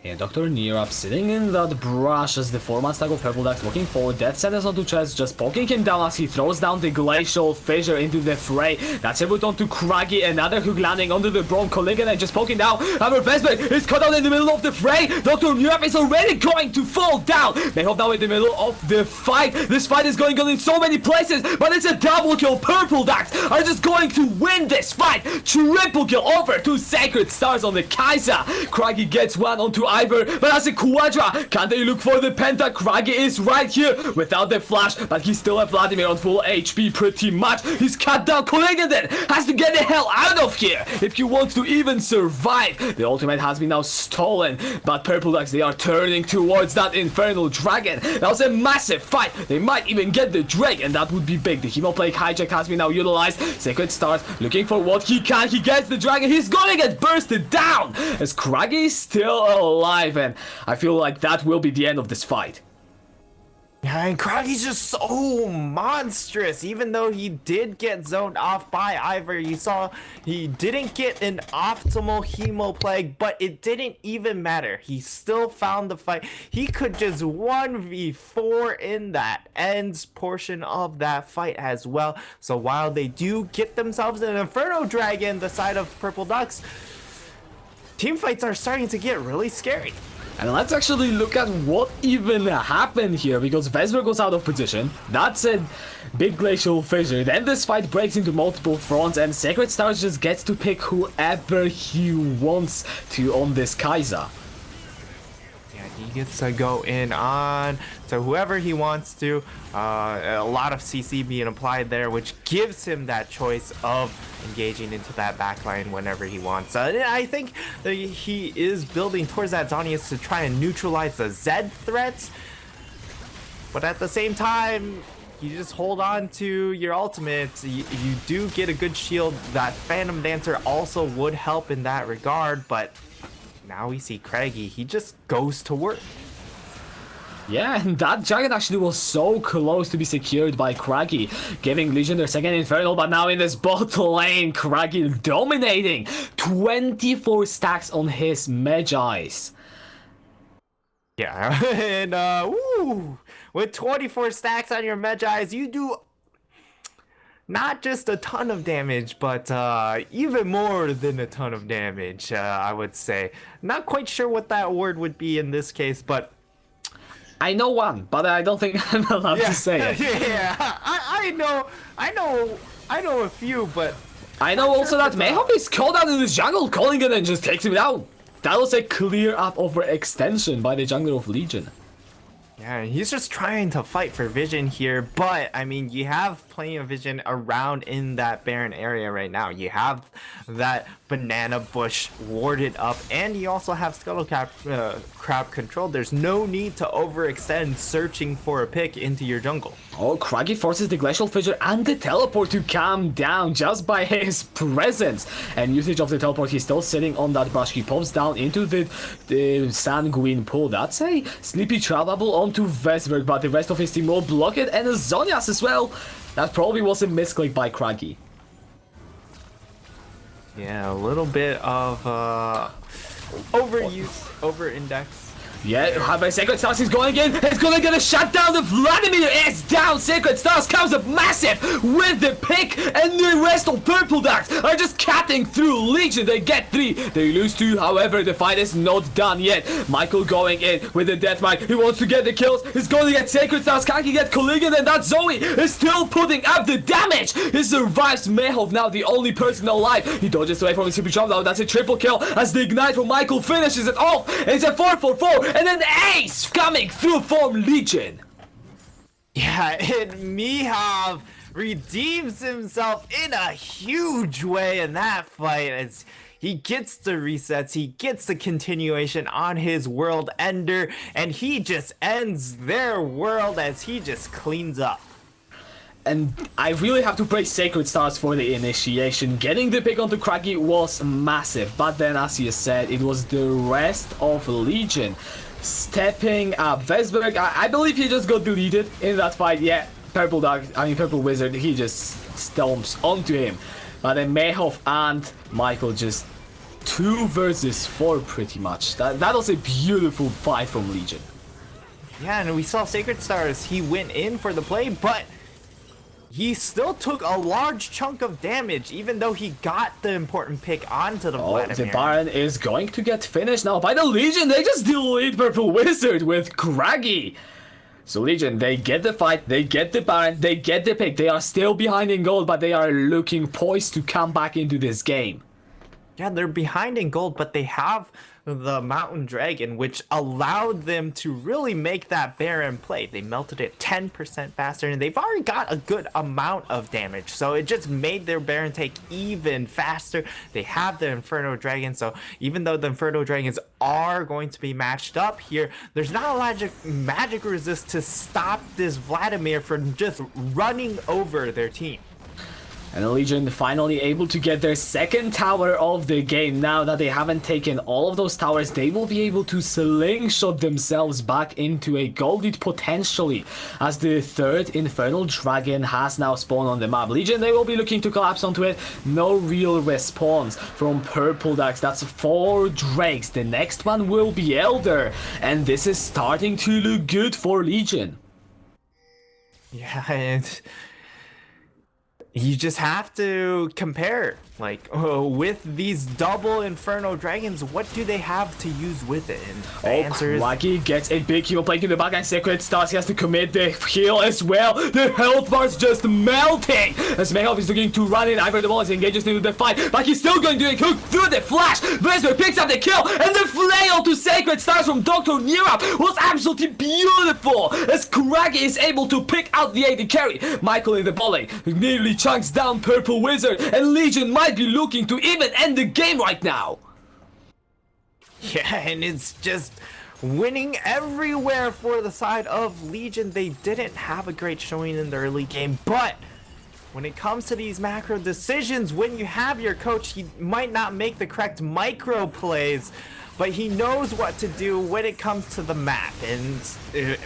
Yeah, Dr. Neerup sitting in that brush as the 4-man stack of Purple Ducks looking for death sentence onto chest, just poking him down as he throws down the Glacial Fissure into the fray. That's a boot onto Craggy, another hook landing onto the Braum Colligan and just poking down. However, Vesper is caught out in the middle of the fray. Dr. Neerup is already going to fall down. They hope now in the middle of the fight. This fight is going on in so many places, but it's a double kill. Purple Ducks are just going to win this fight. Triple kill over to Sacred Stars on the Kaiser. Craggy gets one onto Ivor, but as a Quadra, can they look for the Penta? Craggy is right here without the flash, but he's still a Vladimir on full HP pretty much. He's cut down. Kolingen then has to get the hell out of here if he wants to even survive. The ultimate has been now stolen, but Purple Ducks, they are turning towards that Infernal Dragon. That was a massive fight. They might even get the Drake, and that would be big. The Hemoplague hijack has been now utilized. Sacred Stars looking for what he can. He gets the Dragon. He's gonna get bursted down as Craggy is still alive, and I feel like that will be the end of this fight. Yeah, and Craggy's just so monstrous. Even though he did get zoned off by Ivor, you saw he didn't get an optimal Hemoplague, but it didn't even matter. He still found the fight. He could just 1v4 in that ends portion of that fight as well. So while they do get themselves an Inferno Dragon, the side of Purple Ducks, team fights are starting to get really scary. And let's actually look at what even happened here, because Vesper goes out of position. That's a big Glacial Fissure. Then this fight breaks into multiple fronts, and Sacred Stars just gets to pick whoever he wants to on this Kaiser. He gets to go in on to whoever he wants to. A lot of CC being applied there, which gives him that choice of engaging into that backline whenever he wants. I think that he is building towards that Zonius to try and neutralize the Zed threats. But at the same time, you just hold on to your ultimates. You do get a good shield. That Phantom Dancer also would help in that regard, but now we see Craggy, he just goes to work. Yeah, and that Dragon actually was so close to be secured by Craggy, giving Legion their second Infernal, but now in this bot lane, Craggy dominating. 24 stacks on his Magi's. Yeah, and woo, with 24 stacks on your Magi's, you do not just a ton of damage, but even more than a ton of damage, I would say. Not quite sure what that word would be in this case, but I know one, but I don't think I'm allowed to say it. Yeah, I know a few, but I know also that Mayhoff is called out in the jungle, calling it and just takes him down. That was a clear up overextension by the jungler of Legion. yeah, he's just trying to fight for vision here, but I mean, you have plenty of vision around in that Baron area right now. You have that banana bush warded up, and you also have Scuttle Crab controlled. There's no need to overextend searching for a pick into your jungle. Oh, Craggy forces the Glacial Fissure and the Teleport to calm down just by his presence. And usage of the Teleport, he's still sitting on that brush. He pops down into the Sanguine pool. That's a Sleepy Trap Bubble onto Vesberg, but the rest of his team will block it. And Zonias as well. That probably was a misclick by Craggy. Yeah, a little bit of overuse, over-index. Yeah, Harvey Sacred Stars is going in. It's gonna get a shutdown. The Vladimir is down. Sacred Stars comes up massive with the pick, and the rest of Purple Ducks are just cutting through Legion. They get 3, they lose 2. However, the fight is not done yet. Michael going in with the Deathmite. He wants to get the kills. He's going to get Sacred Stars. Can't he get Colligan? And that Zoe is still putting up the damage. He survives. Mehov now the only person alive. He dodges away from the super drop. Now that's a triple kill as the Ignite from Michael finishes it off. It's a 4-4-4. And an ace coming through from Legion. Yeah, and Mihov redeems himself in a huge way in that fight as he gets the resets, he gets the continuation on his World Ender, and he just ends their world as he just cleans up. And I really have to praise Sacred Stars for the initiation. Getting the pick onto Craggy was massive, but then as you said, it was the rest of Legion stepping up. Vesberg, I believe he just got deleted in that fight. Yeah, Purple Wizard, he just stomps onto him. But then Mayhoff and Michael just 2 versus 4 pretty much. That was a beautiful fight from Legion. Yeah, and we saw Sacred Stars, he went in for the play, but he still took a large chunk of damage, even though he got the important pick onto the Vladimir. The Baron is going to get finished now by the Legion. They just delete Purple Wizard with Craggy. So Legion, they get the fight, they get the Baron, they get the pick. They are still behind in gold, but they are looking poised to come back into this game. Yeah, they're behind in gold, but they have the Mountain Dragon, which allowed them to really make that Baron play. They melted it 10% faster, and they've already got a good amount of damage, so it just made their Baron take even faster. They have the Inferno Dragon, so even though the Inferno Dragons are going to be matched up here, there's not a lot of magic resist to stop this Vladimir from just running over their team. And the Legion finally able to get their second tower of the game. Now that they haven't taken all of those towers, they will be able to slingshot themselves back into a gold lead potentially, as the third Infernal Dragon has now spawned on the map. Legion, they will be looking to collapse onto it. No real response from Purple Ducks. That's 4 Drakes. The next one will be Elder. And this is starting to look good for Legion. Yeah, and you just have to compare, like, with these double Inferno Dragons, what do they have to use with it? And the answer is... Craggy gets a big heal plank in the back, and Sacred Stars, he has to commit the heal as well. The health bar's just melting as Mayhoff is looking to run in. Ivor the Ball engages into the fight, but he's still going to hook through the flash. Vesper picks up the kill, and the flail to Sacred Stars from Dr. Nira was absolutely beautiful as Craggy is able to pick out the AD carry. Michael in the ball lane nearly chunks down Purple Wizard, and Legion might be looking to even end the game right now. Yeah, and it's just winning everywhere for the side of Legion. They didn't have a great showing in the early game, but when it comes to these macro decisions, when you have your coach, he might not make the correct micro plays, but he knows what to do when it comes to the map. And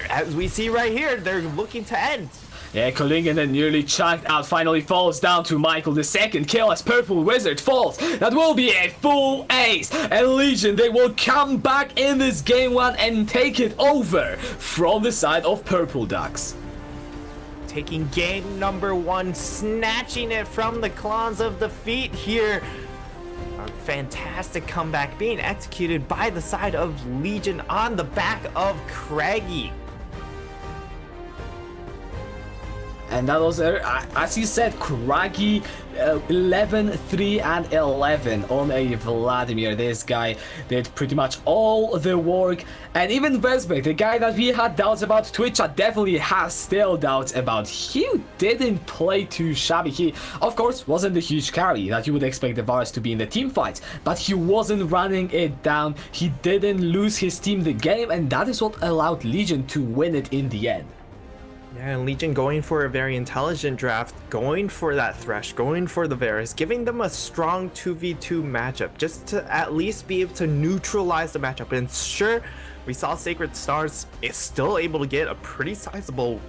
as we see right here, they're looking to end. Yeah, Kolingen nearly chunked out, finally falls down to Michael. The second kill as Purple Wizard falls. That will be a full ace. And Legion, they will come back in this game one and take it over from the side of Purple Ducks. Taking game number one, snatching it from the claws of defeat here. A fantastic comeback being executed by the side of Legion on the back of Craggy. And that was, as you said, Craggy 11, 3, and 11 on a Vladimir. This guy did pretty much all the work. And even Vesbeck, the guy that we had doubts about, Twitch definitely has still doubts about. He didn't play too shabby. He, of course, wasn't the huge carry that you would expect the Vars to be in the team fights, but he wasn't running it down. He didn't lose his team the game, and that is what allowed Legion to win it in the end. Yeah, and Legion going for a very intelligent draft, going for that Thresh, going for the Varus, giving them a strong 2v2 matchup, just to at least be able to neutralize the matchup. And sure, we saw Sacred Stars is still able to get a pretty sizable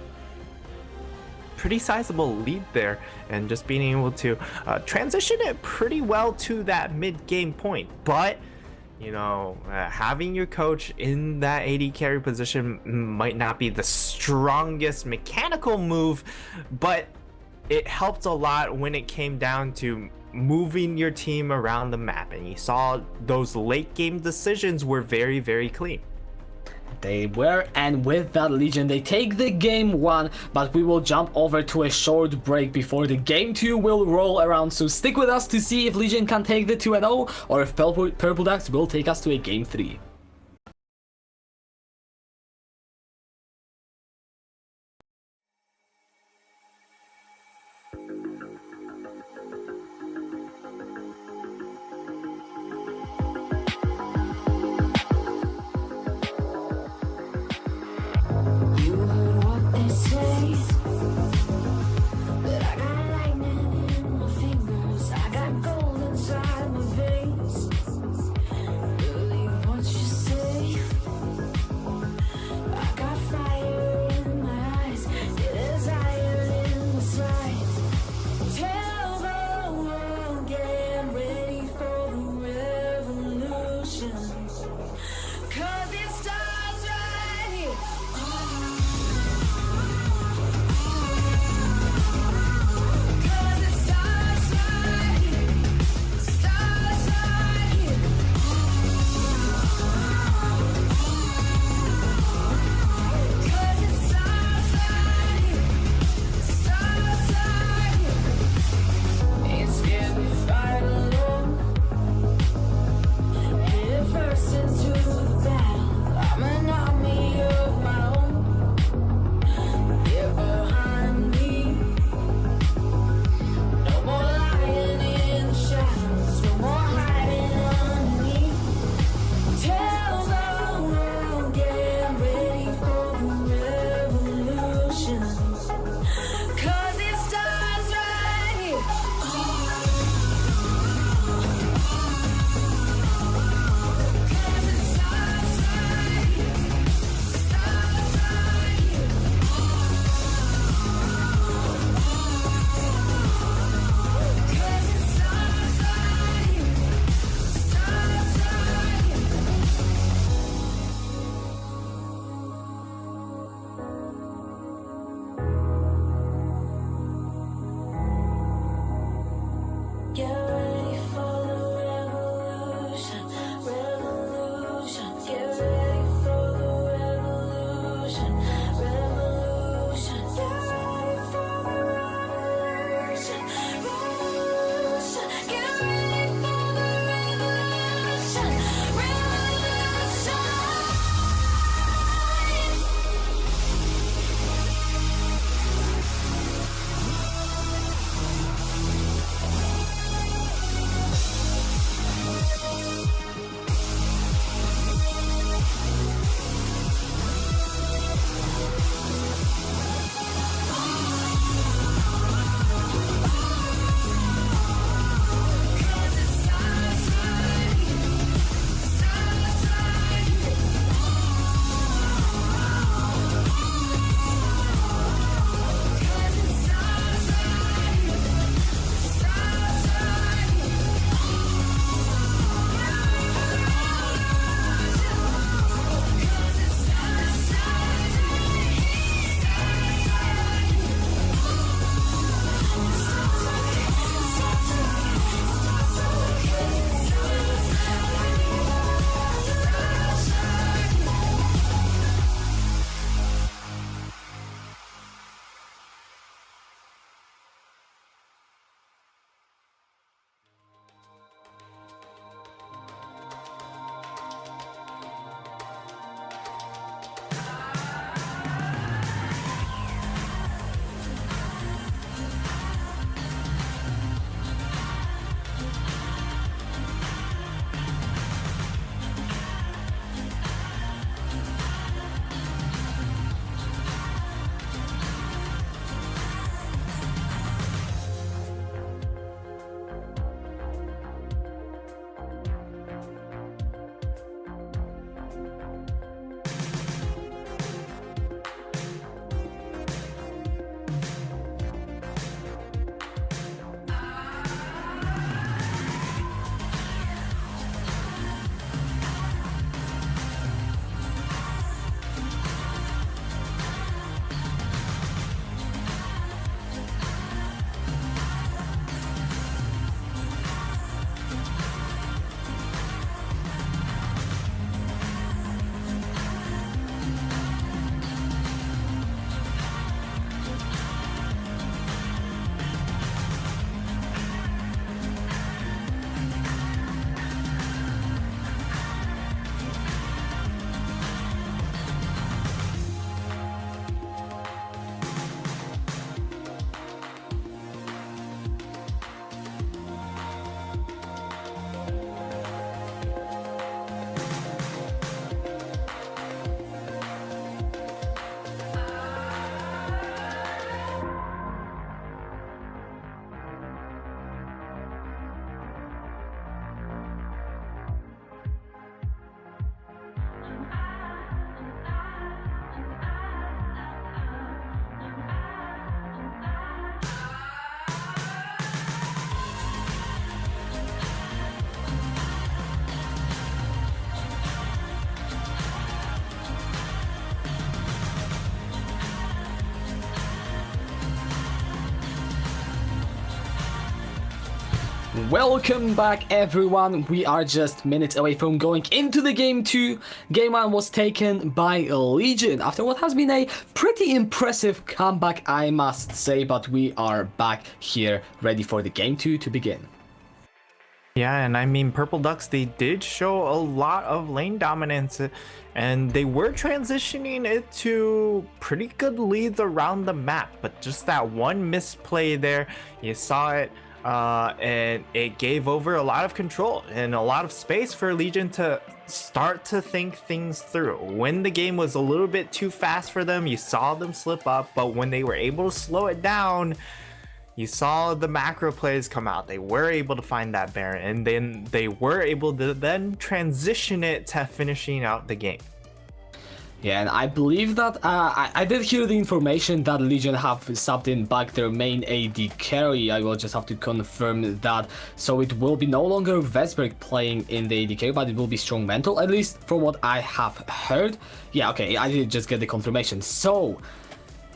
lead there, and just being able to transition it pretty well to that mid-game point. But you know, having your coach in that AD carry position might not be the strongest mechanical move, but it helped a lot when it came down to moving your team around the map. And you saw those late game decisions were very, very clean. They were, and with that, Legion, they take the game one, but we will jump over to a short break before the game 2 will roll around. So stick with us to see if Legion can take the 2-0 or if Purple Ducks will take us to a game 3. You heard what they say, that I got lightning in my fingers, I got gold inside my veins. Believe what you Welcome back, everyone. We are just minutes away from going into the game 2. Game 1 was taken by Legion after what has been a pretty impressive comeback, I must say, but we are back here ready for the game 2 to begin. Yeah, and I mean, Purple Ducks, they did show a lot of lane dominance, and they were transitioning it to pretty good leads around the map, but just that one misplay there, you saw it, and it gave over a lot of control and a lot of space for Legion to start to think things through. When the game was a little bit too fast for them, you saw them slip up, but when they were able to slow it down, you saw the macro plays come out. They were able to find that Baron, and then they were able to then transition it to finishing out the game. Yeah, and I believe that I did hear the information that Legion have subbed in back their main AD carry. I will just have to confirm that. So it will be no longer Vesberg playing in the AD carry, but it will be Strong Mental, at least from what I have heard. Yeah, okay, I did just get the confirmation. So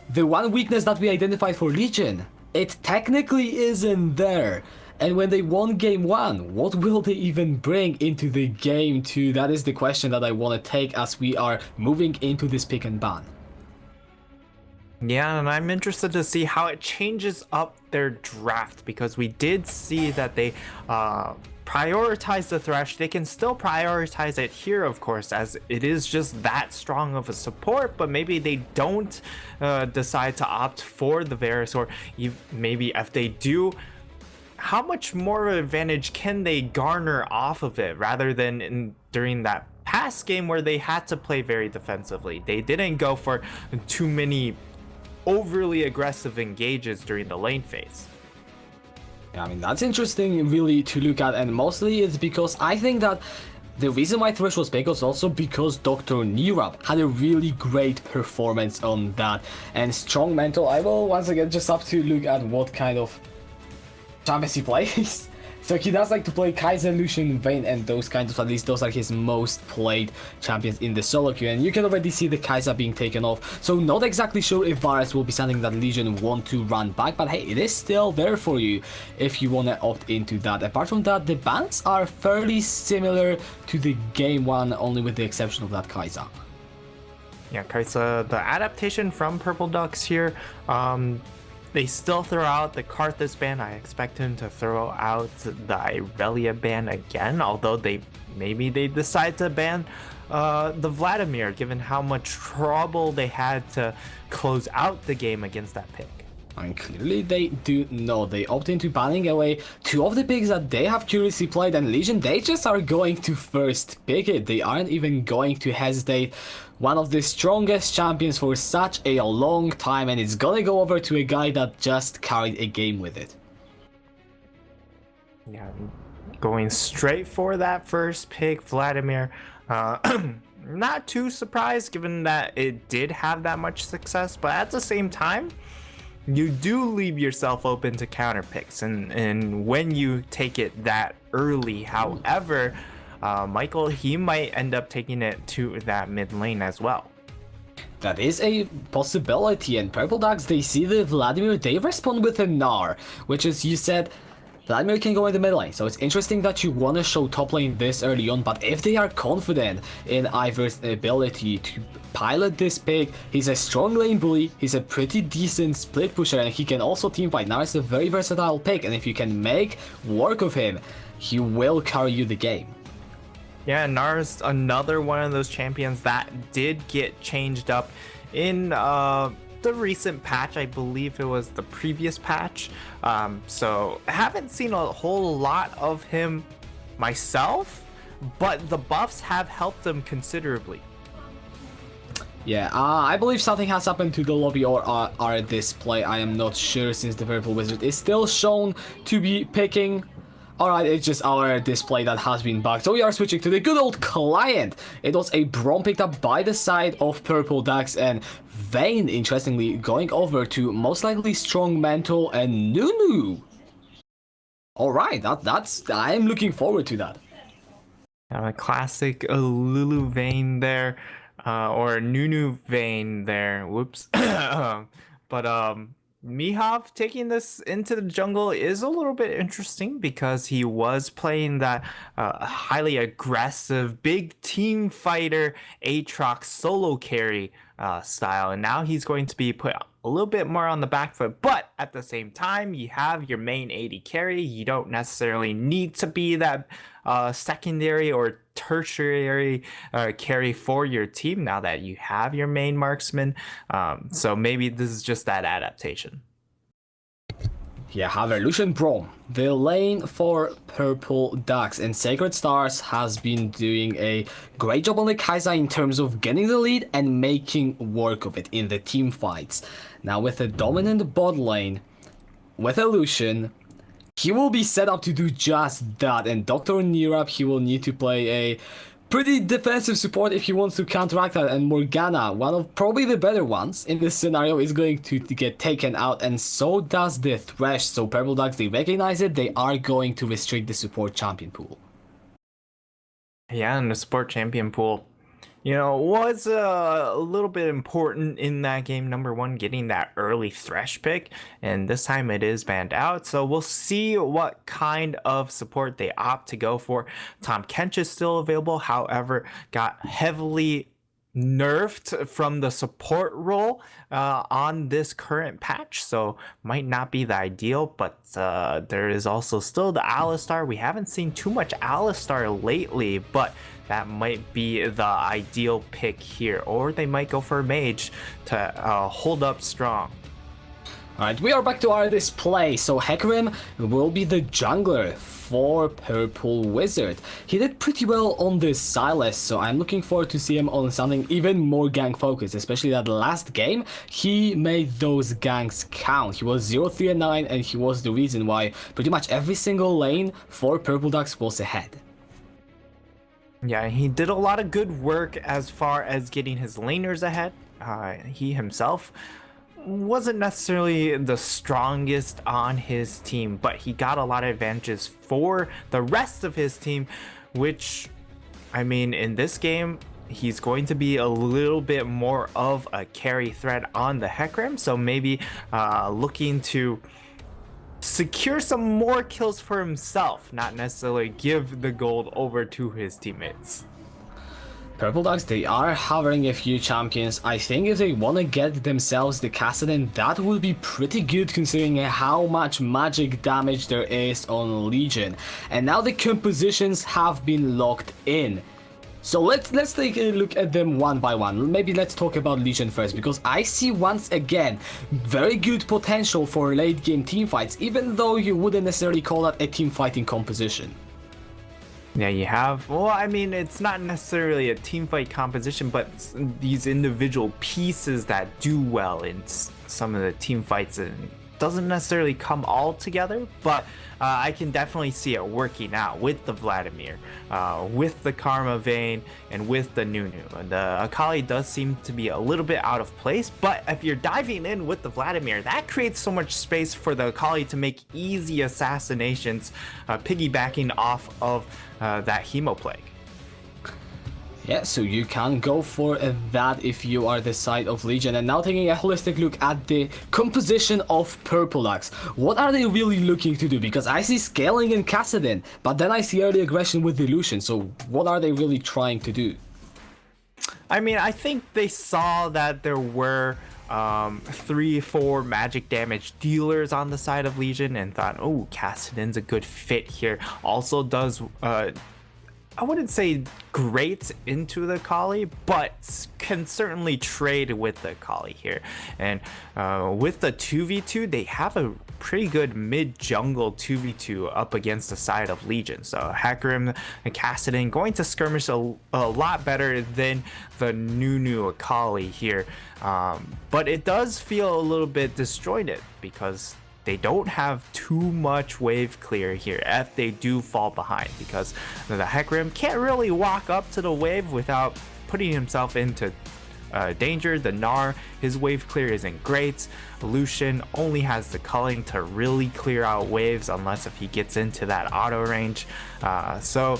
the one weakness that we identified for Legion, it technically isn't there. And when they won game 1, what will they even bring into the game 2? That is the question that I want to take as we are moving into this pick and ban. Yeah, and I'm interested to see how it changes up their draft, because we did see that they prioritize the Thresh. They can still prioritize it here, of course, as it is just that strong of a support, but maybe they don't decide to opt for the Varus, or maybe if they do, how much more of an advantage can they garner off of it rather than during that past game where they had to play very defensively. They didn't go for too many overly aggressive engages during the lane phase. Yeah, I mean, that's interesting really to look at, and mostly it's because I think that the reason why Thresh was big was also because Dr. Nirab had a really great performance on that. And Strong Mental, I will once again just have to look at what kind of champions he plays. So he does like to play Kaiser, Lucian, Vayne, and those kinds of, at least those are his most played champions in the solo queue, and you can already see the Kaiser being taken off. So not exactly sure if Varus will be something that Legion want to run back, but hey, it is still there for you if you want to opt into that. Apart from that, the bans are fairly similar to the game 1, only with the exception of that Kaiser. Yeah, Kaiser, the adaptation from Purple Ducks here, they still throw out the Karthus ban. I expect him to throw out the Irelia ban again, although maybe they decide to ban the Vladimir, given how much trouble they had to close out the game against that pick. And clearly they do know. They opt into banning away 2 of the picks that they have curiously played, and Legion, they just are going to first pick it. They aren't even going to hesitate. One of the strongest champions for such a long time, and it's gonna go over to a guy that just carried a game with it. Yeah, going straight for that first pick, Vladimir. Not too surprised given that it did have that much success, but at the same time, you do leave yourself open to counter picks, and when you take it that early, however, Michael, he might end up taking it to that mid lane as well. That is a possibility, and Purple Dogs, they see the Vladimir, they respond with a Gnar, which is, you said, Vladimir can go in the mid lane, so it's interesting that you want to show top lane this early on, but if they are confident in Ivor's ability to pilot this pick, he's a strong lane bully, he's a pretty decent split pusher, and he can also teamfight. Now it's a very versatile pick, and if you can make work of him, he will carry you the game. Yeah, Nar's another one of those champions that did get changed up in the recent patch. I believe it was the previous patch. So I haven't seen a whole lot of him myself, but the buffs have helped him considerably. Yeah, I believe something has happened to the lobby or our display. I am not sure, since the Purple Wizard is still shown to be picking. Alright, it's just our display that has been bugged. So we are switching to the good old client. It was a Braum picked up by the side of Purple Ducks, and Vayne, interestingly, going over to most likely Strong Mental and Nunu. Alright, that's I am looking forward to that. Classic Lulu Vayne there, or Nunu Vayne there. Whoops. But Mihawk taking this into the jungle is a little bit interesting because he was playing that highly aggressive, big team fighter Aatrox solo carry style, and now he's going to be put a little bit more on the back foot. But at the same time, you have your main AD carry. You don't necessarily need to be that secondary or tertiary carry for your team now that you have your main marksman. So maybe this is just that adaptation. Yeah, however, Lucian Braum, the lane for Purple Ducks, and Sacred Stars has been doing a great job on the Kai'Sa in terms of getting the lead and making work of it in the team fights. Now with a dominant bot lane, with a Lucian, he will be set up to do just that, and Dr. Nirab, he will need to play a pretty defensive support if he wants to counteract that, and Morgana, one of probably the better ones in this scenario, is going to get taken out, and so does the Thresh. So Purple Ducks, they recognize it, they are going to restrict the support champion pool. Yeah, and the support champion pool, you know, was a little bit important in that game. Number one, getting that early Thresh pick, and this time it is banned out. So we'll see what kind of support they opt to go for. Tom Kench is still available, however, got heavily nerfed from the support role on this current patch, so might not be the ideal. But there is also still the Alistar. We haven't seen too much Alistar lately, but that might be the ideal pick here, or they might go for a mage to hold up strong. Alright, we are back to our display. So Hecarim will be the jungler for Purple Wizard. He did pretty well on this Sylas, so I'm looking forward to see him on something even more gank focused, especially that last game. He made those ganks count. He was 0-3-9, and he was the reason why pretty much every single lane for Purple Ducks was ahead. Yeah, he did a lot of good work as far as getting his laners ahead. He himself wasn't necessarily the strongest on his team, but he got a lot of advantages for the rest of his team, which, I mean, in this game, he's going to be a little bit more of a carry threat on the Hecarim, so maybe looking to secure some more kills for himself, not necessarily give the gold over to his teammates. Purple Ducks, they are hovering a few champions. I think if they want to get themselves the Kassadin, that would be pretty good considering how much magic damage there is on Legion. And now the compositions have been locked in. So let's take a look at them one by one. Maybe let's talk about Legion first, because I see once again very good potential for late game teamfights, even though you wouldn't necessarily call that a team fighting composition. Yeah, you have, well, I mean, it's not necessarily a team fight composition, but these individual pieces that do well in some of the team fights, and doesn't necessarily come all together, but I can definitely see it working out with the Vladimir, with the Karma Vein, and with the Nunu. The Akali does seem to be a little bit out of place, but if you're diving in with the Vladimir, that creates so much space for the Akali to make easy assassinations, piggybacking off of that Hemoplague. Yeah, so you can go for that if you are the side of Legion. And now taking a holistic look at the composition of Purple Ducks. What are they really looking to do? Because I see scaling and Kassadin, but then I see early aggression with Delusion. So what are they really trying to do? I mean, I think they saw that there were 3-4 magic damage dealers on the side of Legion and thought, oh, Kassadin's a good fit here. Also does I wouldn't say great into the Kali, but can certainly trade with the Kali here. And with the 2v2, they have a pretty good mid-jungle 2v2 up against the side of Legion. So Hecarim and Kassadin going to skirmish a lot better than the Nunu Akali here. But it does feel a little bit disjointed because they don't have too much wave clear here if they do fall behind, because the Hecarim can't really walk up to the wave without putting himself into danger. The Gnar, his wave clear isn't great. Lucian only has the culling to really clear out waves unless if he gets into that auto range. So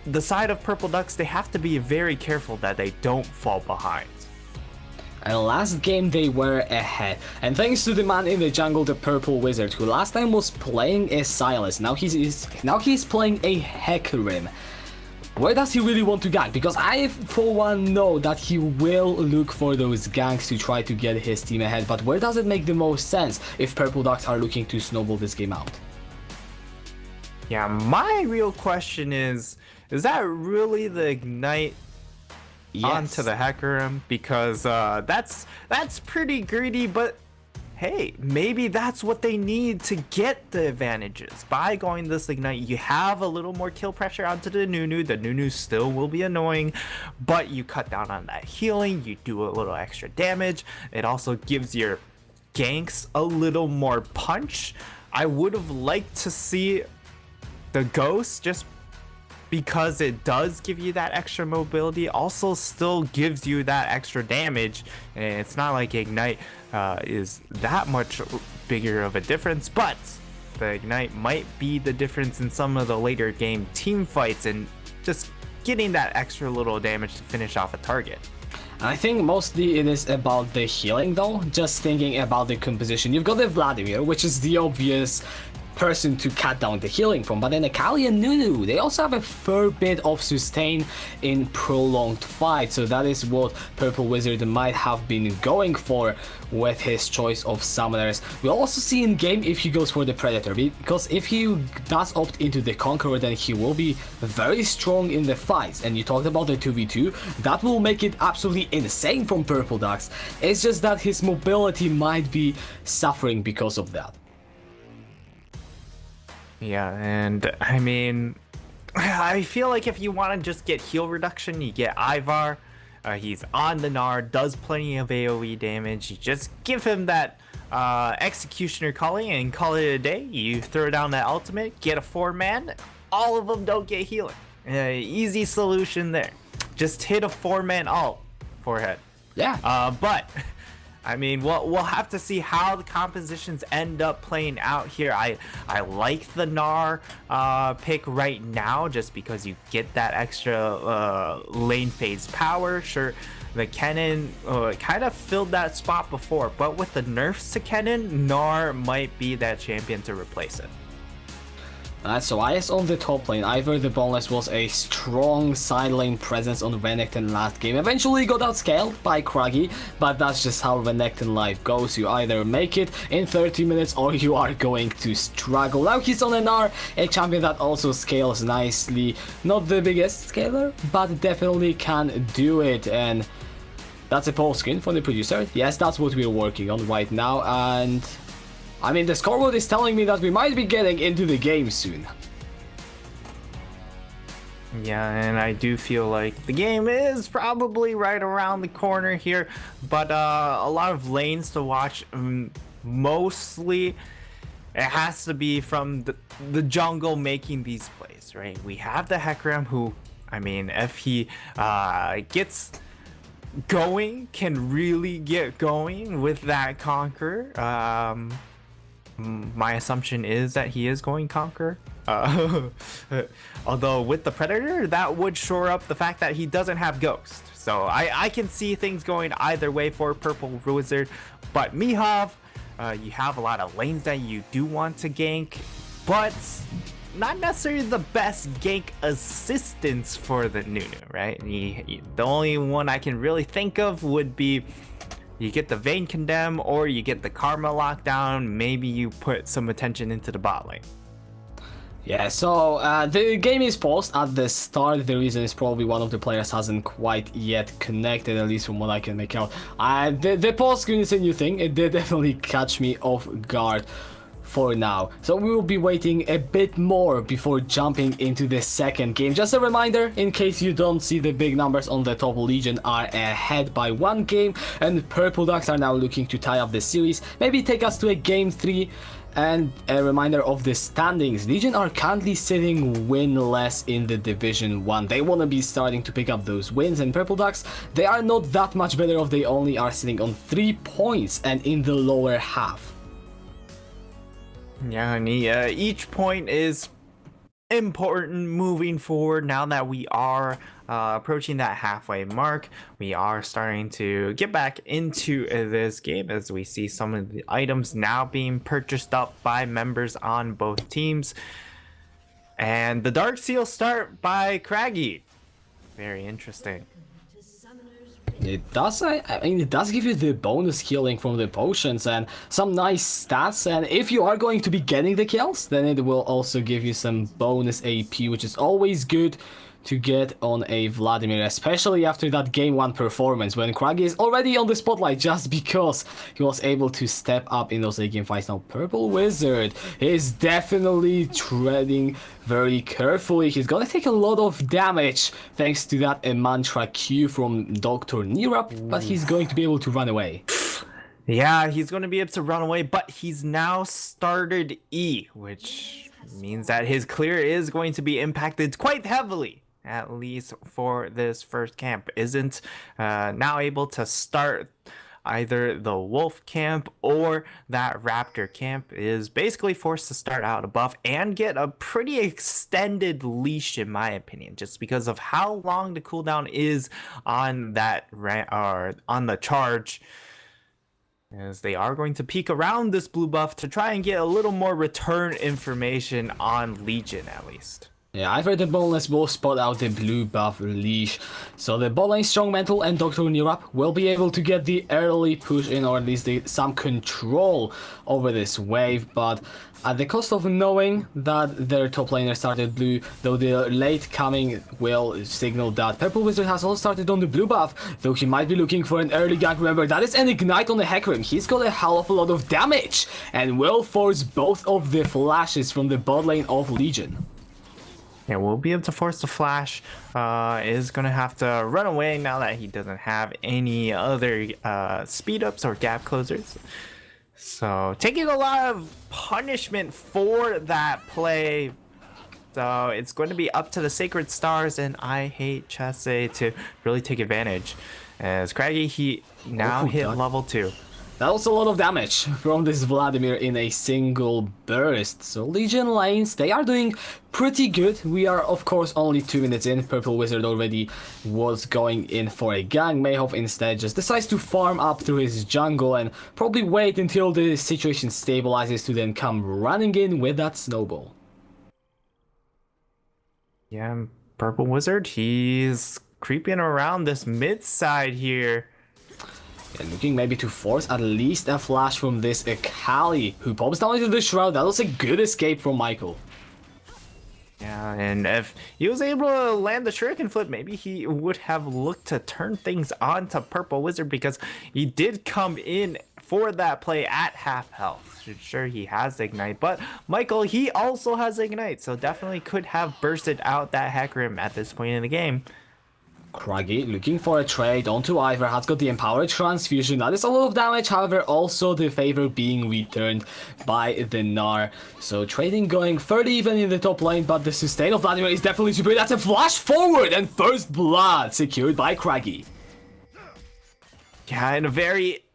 the side of Purple Ducks, they have to be very careful that they don't fall behind. And last game they were ahead. And thanks to the man in the jungle, the Purple Wizard, who last time was playing a Silas. Now he's playing a Hecarim. Where does he really want to gank? Because I, for one, know that he will look for those ganks to try to get his team ahead. But where does it make the most sense if Purple Ducks are looking to snowball this game out? Yeah, my real question is that really the Ignite onto the Hecarim? Because that's pretty greedy, but hey, maybe that's what they need to get the advantages. By going this Ignite, you have a little more kill pressure onto the Nunu. The Nunu still will be annoying, but you cut down on that healing, you do a little extra damage. It also gives your ganks a little more punch. I would have liked to see the Ghost, just because it does give you that extra mobility, also still gives you that extra damage. And it's not like Ignite is that much bigger of a difference, but the Ignite might be the difference in some of the later game team fights and just getting that extra little damage to finish off a target. I think mostly it is about the healing though, just thinking about the composition. You've got the Vladimir, which is the obvious person to cut down the healing from, but then Akali and Nunu, they also have a fair bit of sustain in prolonged fight, so that is what Purple Wizard might have been going for with his choice of summoners. We'll also see in game if he goes for the Predator, because if he does opt into the Conqueror, then he will be very strong in the fights, and you talked about the 2v2, that will make it absolutely insane from Purple Ducks. It's just that his mobility might be suffering because of that. Yeah, and I mean, I feel like if you want to just get heal reduction, you get Ivar. He's on the Gnar, does plenty of AoE damage. You just give him that Executioner calling and call it a day. You throw down that ultimate, get a 4-man. All of them don't get healing. Easy solution there. Just hit a 4-man ult, forehead. Yeah. But I mean, we'll have to see how the compositions end up playing out here. I like the Gnar pick right now, just because you get that extra lane phase power. Sure, the Kennen kind of filled that spot before, but with the nerfs to Kennen, Gnar might be that champion to replace it. So IS on the top lane. Ivor the Boneless was a strong side lane presence on Renekton last game. Eventually got outscaled by Kragi, but that's just how Renekton life goes. You either make it in 30 minutes or you are going to struggle. Now he's on an R, a champion that also scales nicely. Not the biggest scaler, but definitely can do it. And that's a post screen from the producer. Yes, that's what we're working on right now. And I mean, the scoreboard is telling me that we might be getting into the game soon. Yeah, and I do feel like the game is probably right around the corner here, but a lot of lanes to watch. Mostly, it has to be from the jungle making these plays, right? We have the Hecarim, who, I mean, if he gets going, can really get going with that Conqueror. My assumption is that he is going Conqueror. Although with the Predator, that would shore up the fact that he doesn't have Ghost. So I can see things going either way for Purple Wizard. But Mihov, you have a lot of lanes that you do want to gank, but not necessarily the best gank assistance for the Nunu, right? The only one I can really think of would be you get the Vayne Condemn or you get the Karma Lockdown. Maybe you put some attention into the bot lane. Yeah, so the game is paused at the start. The reason is probably one of the players hasn't quite yet connected, at least from what I can make out. The pause screen is a new thing. It did definitely catch me off guard for now. So we will be waiting a bit more before jumping into the second game. Just a reminder, in case you don't see the big numbers on the top, Legion are ahead by 1 game, and Purple Ducks are now looking to tie up the series, maybe take us to a game 3. And a reminder of the standings. Legion are currently sitting winless in the Division 1. They want to be starting to pick up those wins, and Purple Ducks, they are not that much better off. They only are sitting on 3 points and in the lower half. Yeah, and each point is important moving forward now that we are approaching that halfway mark. We are starting to get back into this game as we see some of the items now being purchased up by members on both teams. And the Dark Seal start by Craggy. Very interesting. It does, I mean, it does give you the bonus healing from the potions and some nice stats, and if you are going to be getting the kills, then it will also give you some bonus AP, which is always good to get on a Vladimir, especially after that game 1 performance when Craggy is already on the spotlight just because he was able to step up in those late game fights. Now Purple Wizard is definitely treading very carefully. He's gonna take a lot of damage thanks to that mantra Q from Dr. Nirap, but he's going to be able to run away. Yeah, he's going to be able to run away, but he's now started E, which means that his clear is going to be impacted quite heavily. At least for this first camp, isn't now able to start either the wolf camp or that raptor camp, is basically forced to start out above and get a pretty extended leash in my opinion, just because of how long the cooldown is on that or on the charge, as they are going to peek around this blue buff to try and get a little more return information on Legion at least. Yeah, I've heard the boneless will spot out the blue buff leash, so the bot lane Strong Mental and Dr. Nirap will be able to get the early push in, or at least some control over this wave, but at the cost of knowing that their top laner started blue, though the late coming will signal that Purple Wizard has also started on the blue buff, though he might be looking for an early gank. Remember, that is an ignite on the Hecarim. He's got a hell of a lot of damage and will force both of the flashes from the bot lane of Legion. Yeah, we'll be able to force the flash. Is going to have to run away now that he doesn't have any other speed ups or gap closers. So taking a lot of punishment for that play. So it's going to be up to the Sacred Stars and I Hate Chasse to really take advantage. As Craggy, he now hit level 2. That was a lot of damage from this Vladimir in a single burst. So Legion lanes, they are doing pretty good. We are of course only 2 minutes in. Purple Wizard already was going in for a gang. Mayhov instead just decides to farm up through his jungle and probably wait until the situation stabilizes to then come running in with that snowball. Yeah, Purple Wizard, he's creeping around this mid side here. And looking maybe to force at least a flash from this Akali, who pops down into the Shroud. That was a good escape from Michael. Yeah, and if he was able to land the Shuriken Flip, maybe he would have looked to turn things on to Purple Wizard, because he did come in for that play at half health. Sure, he has Ignite, but Michael, he also has Ignite, so definitely could have bursted out that Hecarim at this point in the game. Craggy looking for a trade onto Ivor, has got the Empowered Transfusion. That is a lot of damage, however also the favor being returned by the Gnar. So trading going fairly even in the top lane, but the sustain of Vladimir is definitely superior. That's a flash forward and first blood secured by Craggy. Yeah, and a very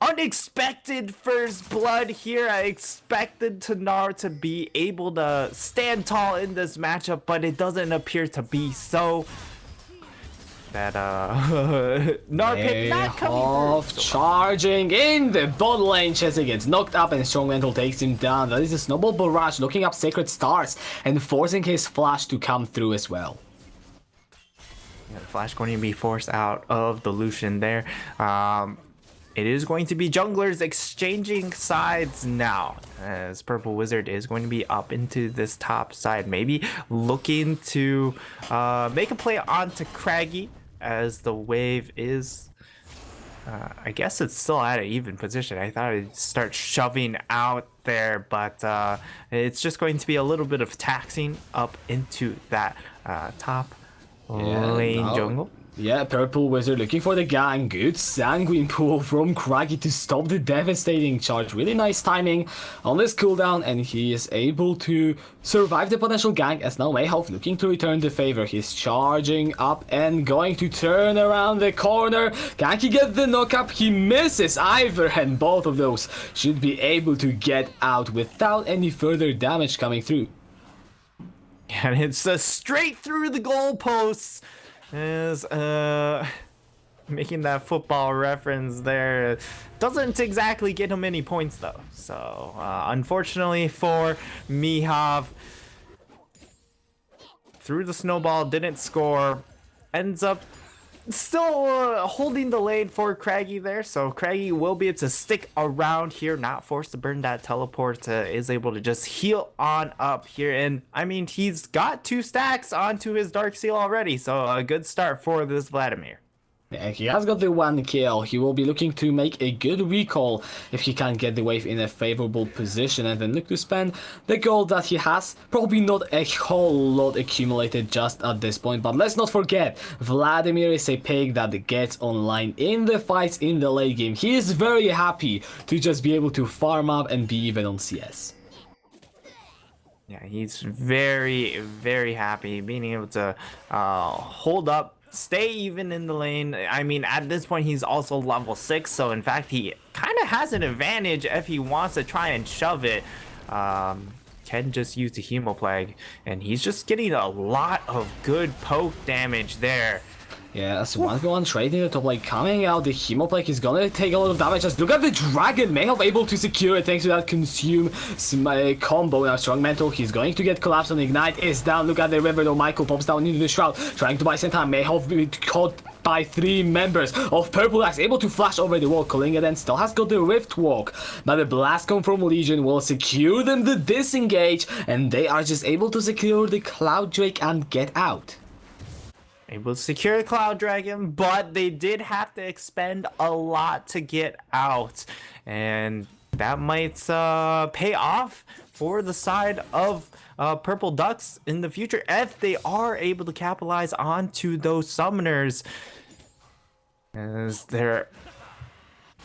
unexpected first blood here. I expected Gnar to be able to stand tall in this matchup, but it doesn't appear to be so. That Narpit not coming through. Charging in the bot lane. Chessy gets knocked up and Strong Mental takes him down. That is a Snowball Barrage looking up Sacred Stars and forcing his flash to come through as well. Yeah, the flash going to be forced out of the Lucian there. It is going to be junglers exchanging sides now, as Purple Wizard is going to be up into this top side, maybe looking to make a play onto Craggy, as the wave is, I guess it's still at an even position. I thought it'd start shoving out there, but it's just going to be a little bit of taxing up into that top lane jungle. Yeah, Purple Wizard looking for the gang. Good Sanguine Pool from Craggy to stop the devastating charge. Really nice timing on this cooldown, and he is able to survive the potential gank, as now Mayhoff looking to return the favor. He's charging up and going to turn around the corner. Can he get the knock-up? He misses Ivor, and both of those should be able to get out without any further damage coming through. And it's straight through the goalposts. is making that football reference there. Doesn't exactly get him any points though. So unfortunately for Mihov, threw the snowball, didn't score, ends up still holding the lane for Craggy there. So Craggy will be able to stick around here, not forced to burn that teleport, is able to just heal on up here. And I mean, he's got 2 stacks onto his Dark Seal already, so a good start for this Vladimir. Yeah, he has got the 1 kill. He will be looking to make a good recall if he can get the wave in a favorable position and then look to spend the gold that he has. Probably not a whole lot accumulated just at this point, but let's not forget, Vladimir is a pick that gets online in the fights in the late game. He is very happy to just be able to farm up and be even on CS. Yeah, he's very, very happy being able to hold up, stay even in the lane. I mean, at this point, he's also level 6, so in fact, he kind of has an advantage if he wants to try and shove it. Can just use the Hemoplague, and he's just getting a lot of good poke damage there. Yeah, as 1v1 trade in the top lane coming out, the Hemoplague is gonna take a lot of damage. Just look at the Dragon, Mayhov able to secure it thanks to that consume combo. Now Strong Mental, he's going to get collapsed on Ignite, is down. Look at the river though, Michael pops down into the Shroud, trying to buy some time. Mayhov caught by 3 members of Purple Axe, able to flash over the wall. Kullinga then still has got the Rift Walk. Now the Blast Come from Legion will secure them the disengage, and they are just able to secure the Cloud Drake and get out. Able to secure the Cloud Dragon, but they did have to expend a lot to get out. And that might pay off for the side of Purple Ducks in the future if they are able to capitalize onto those summoners. As they're...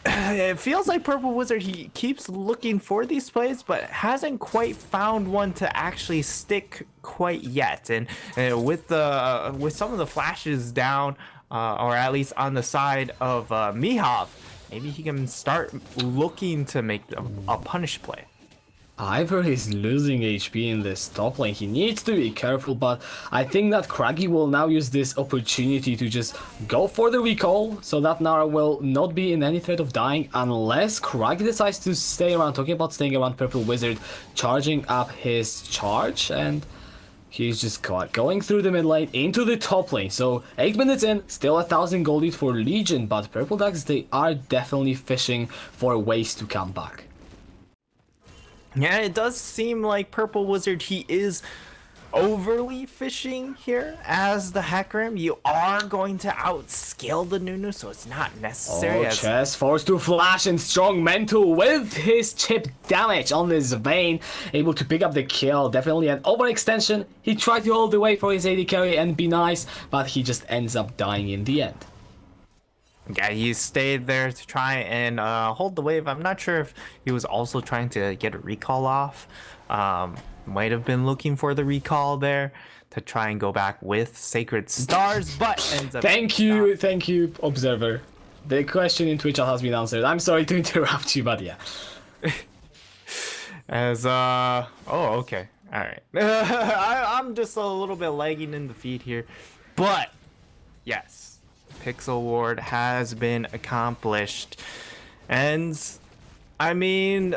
It feels like Purple Wizard, he keeps looking for these plays, but hasn't quite found one to actually stick quite yet. And with some of the flashes down, or at least on the side of Mihov, maybe he can start looking to make a punish play. Ivor is losing HP in this top lane. He needs to be careful, but I think that Craggy will now use this opportunity to just go for the recall, so that Nara will not be in any threat of dying unless Craggy decides to stay around. Talking about staying around, Purple Wizard charging up his charge, and he's just going through the mid lane into the top lane. So 8 minutes in, still 1,000 gold lead for Legion, but Purple Ducks, they are definitely fishing for ways to come back. Yeah, it does seem like Purple Wizard, he is overly fishing here as the Hecarim. You are going to outscale the Nunu, so it's not necessary. Oh, Chess forced to flash, and Strong Mental with his chip damage on this Vayne, able to pick up the kill. Definitely an overextension. He tried to hold the way for his AD carry and be nice, but he just ends up dying in the end. Yeah, he stayed there to try and hold the wave. I'm not sure if he was also trying to get a recall off. Might have been looking for the recall there to try and go back with Sacred Stars, but ends up... Thank you, Observer. The question in Twitch has been answered. I'm sorry to interrupt you, but yeah. As, oh, okay. All right. I'm just a little bit lagging in the feed here, but yes. Pixel Ward has been accomplished, and I mean,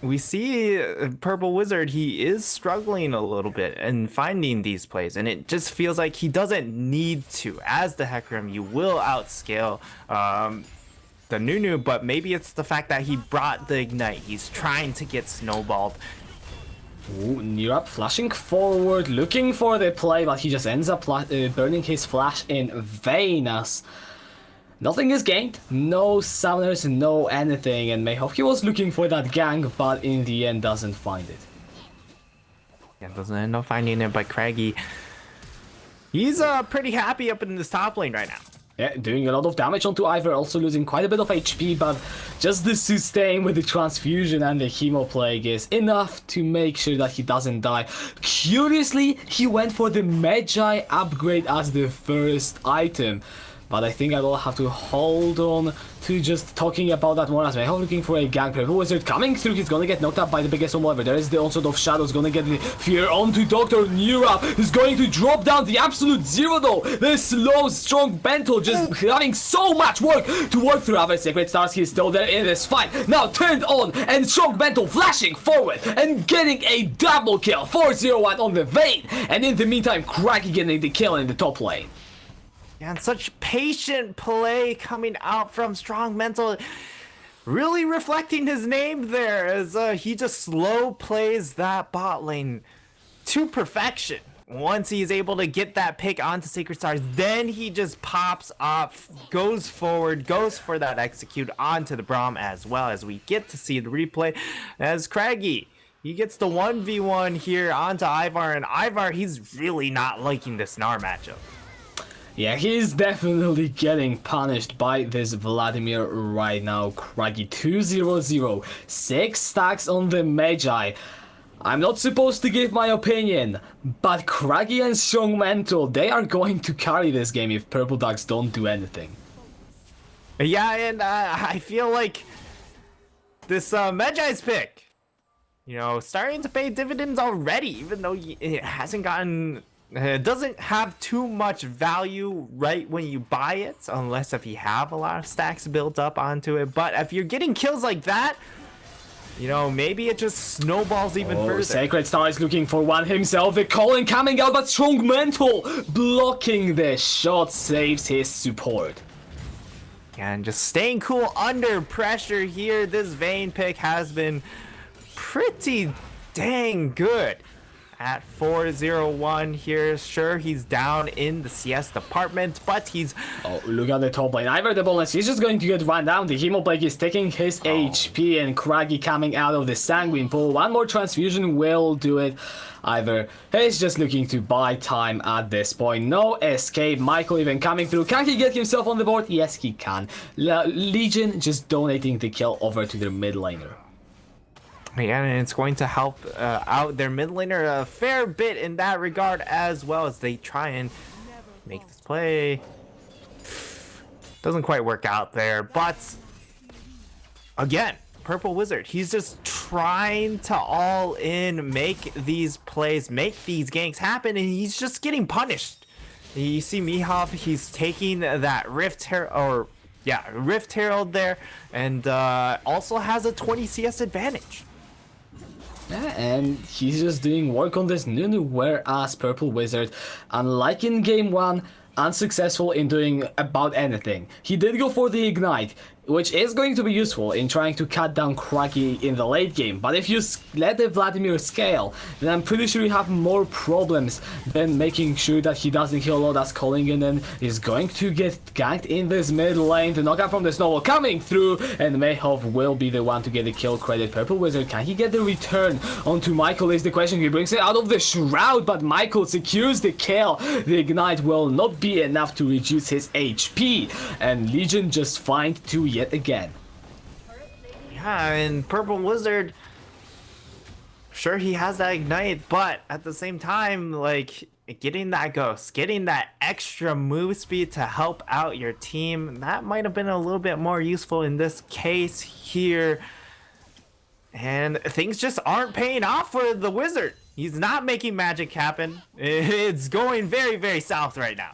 we see Purple Wizard, he is struggling a little bit in finding these plays, and it just feels like he doesn't need to. As the Hecarim, you will outscale the Nunu, but maybe it's the fact that he brought the Ignite. He's trying to get snowballed. Ooh, Nirap flashing forward, looking for the play, but he just ends up burning his flash in vain as nothing is gained. No summoners, no anything, and Mayhov, he was looking for that gang, but in the end doesn't find it. Yeah, doesn't end up finding it, but Craggy, he's pretty happy up in this top lane right now. Yeah, doing a lot of damage onto Ivor, also losing quite a bit of HP, but just the sustain with the transfusion and the Hemoplague is enough to make sure that he doesn't die. Curiously, he went for the Magi upgrade as the first item. but I think I will have to hold on to just talking about that more as well. Looking for a gank. Purple Wizard coming through. He's gonna get knocked up by the biggest one ever. There is the onslaught of shadows. Gonna get the fear onto Dr. Nura. He's going to drop down the absolute zero though. The slow, strong Bento just having so much work to work through. Other Sacred Stars, he's still there in this fight. Now turned on, and strong Bento flashing forward and getting a double kill. 4-0-1 on the Vayne. And in the meantime, Craggy getting the kill in the top lane. And such patient play coming out from Strong Mental, really reflecting his name there as he just slow plays that bot lane to perfection. Once he's able to get that pick onto Sacred Stars, then he just pops up, goes forward, goes for that execute onto the Braum, as well as we get to see the replay as Craggy, he gets the 1v1 here onto Ivar, and Ivar, he's really not liking this Gnar matchup. Yeah, he's definitely getting punished by this Vladimir right now. Craggy 2-0-0, 6 stacks on the Magi. I'm not supposed to give my opinion, but Craggy and Strong Mental, they are going to carry this game if Purple Ducks don't do anything. Yeah, and I feel like this Magi's pick, you know, starting to pay dividends already, even though it hasn't gotten... It doesn't have too much value right when you buy it, unless if you have a lot of stacks built up onto it. But if you're getting kills like that, you know, maybe it just snowballs even further. Sacred Star is looking for one himself. The calling coming out, but Strong Mental blocking the shot saves his support. And just staying cool under pressure here. This Vayne pick has been pretty dang good. At 4-0-1 here, sure, he's down in the CS department, but he's... Oh, look at the top lane. Ivar the bonus, he's just going to get run down. The Hemoplague is taking his HP, and Craggy coming out of the Sanguine pool. One more transfusion will do it. Ivar, he's just looking to buy time at this point. No escape. Michael even coming through. Can he get himself on the board? Yes, he can. Legion just donating the kill over to their mid laner. Yeah, and it's going to help out their mid laner a fair bit in that regard, as well as they try and make this play. Doesn't quite work out there, but again, Purple Wizard, he's just trying to all in, make these plays, make these ganks happen, and he's just getting punished. You see Mihov, he's taking that Rift Herald there, and also has a 20 CS advantage. Yeah, and he's just doing work on this Nunu, whereas Purple Wizard, unlike in game 1, unsuccessful in doing about anything. He did go for the Ignite, which is going to be useful in trying to cut down Craggy in the late game, but if you let the Vladimir scale, then I'm pretty sure you have more problems than making sure that he doesn't kill a lot as Collingen and is going to get ganked in this mid lane. The knockout from the Snowball coming through, and Mayhov will be the one to get the kill credit. Purple Wizard, can he get the return onto Michael is the question. He brings it out of the Shroud, but Michael secures the kill. The Ignite will not be enough to reduce his HP, and Legion just find 2 yet again. Yeah, and Purple Wizard, sure, he has that Ignite, but at the same time, like, getting that Ghost, getting that extra move speed to help out your team, that might have been a little bit more useful in this case here. And things just aren't paying off for the Wizard. He's not making magic happen. It's going very, very south right now.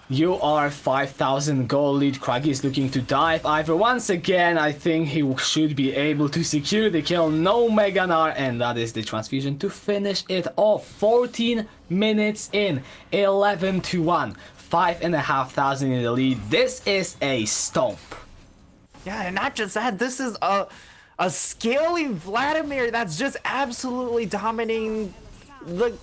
You are 5,000 gold lead. Craggy is looking to dive. Ivor once again, I think he should be able to secure the kill. No Mega Gnar, and that is the transfusion to finish it off. 14 minutes in, 11-1, 5,500 in the lead. This is a stomp. Yeah, and not just that, this is a scaling Vladimir that's just absolutely dominating the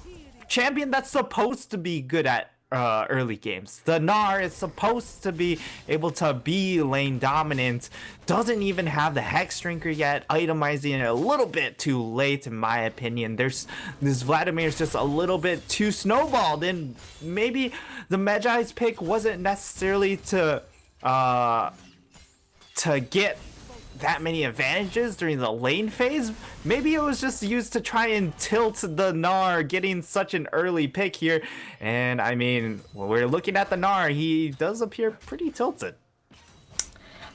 champion that's supposed to be good at early games. The Gnar is supposed to be able to be lane dominant, doesn't even have the Hex Drinker yet, itemizing it a little bit too late in my opinion. This Vladimir is just a little bit too snowballed, and maybe the Magi's pick wasn't necessarily to get that many advantages during the lane phase. Maybe it was just used to try and tilt the Gnar, getting such an early pick here. And I mean, when we're looking at the Gnar, he does appear pretty tilted.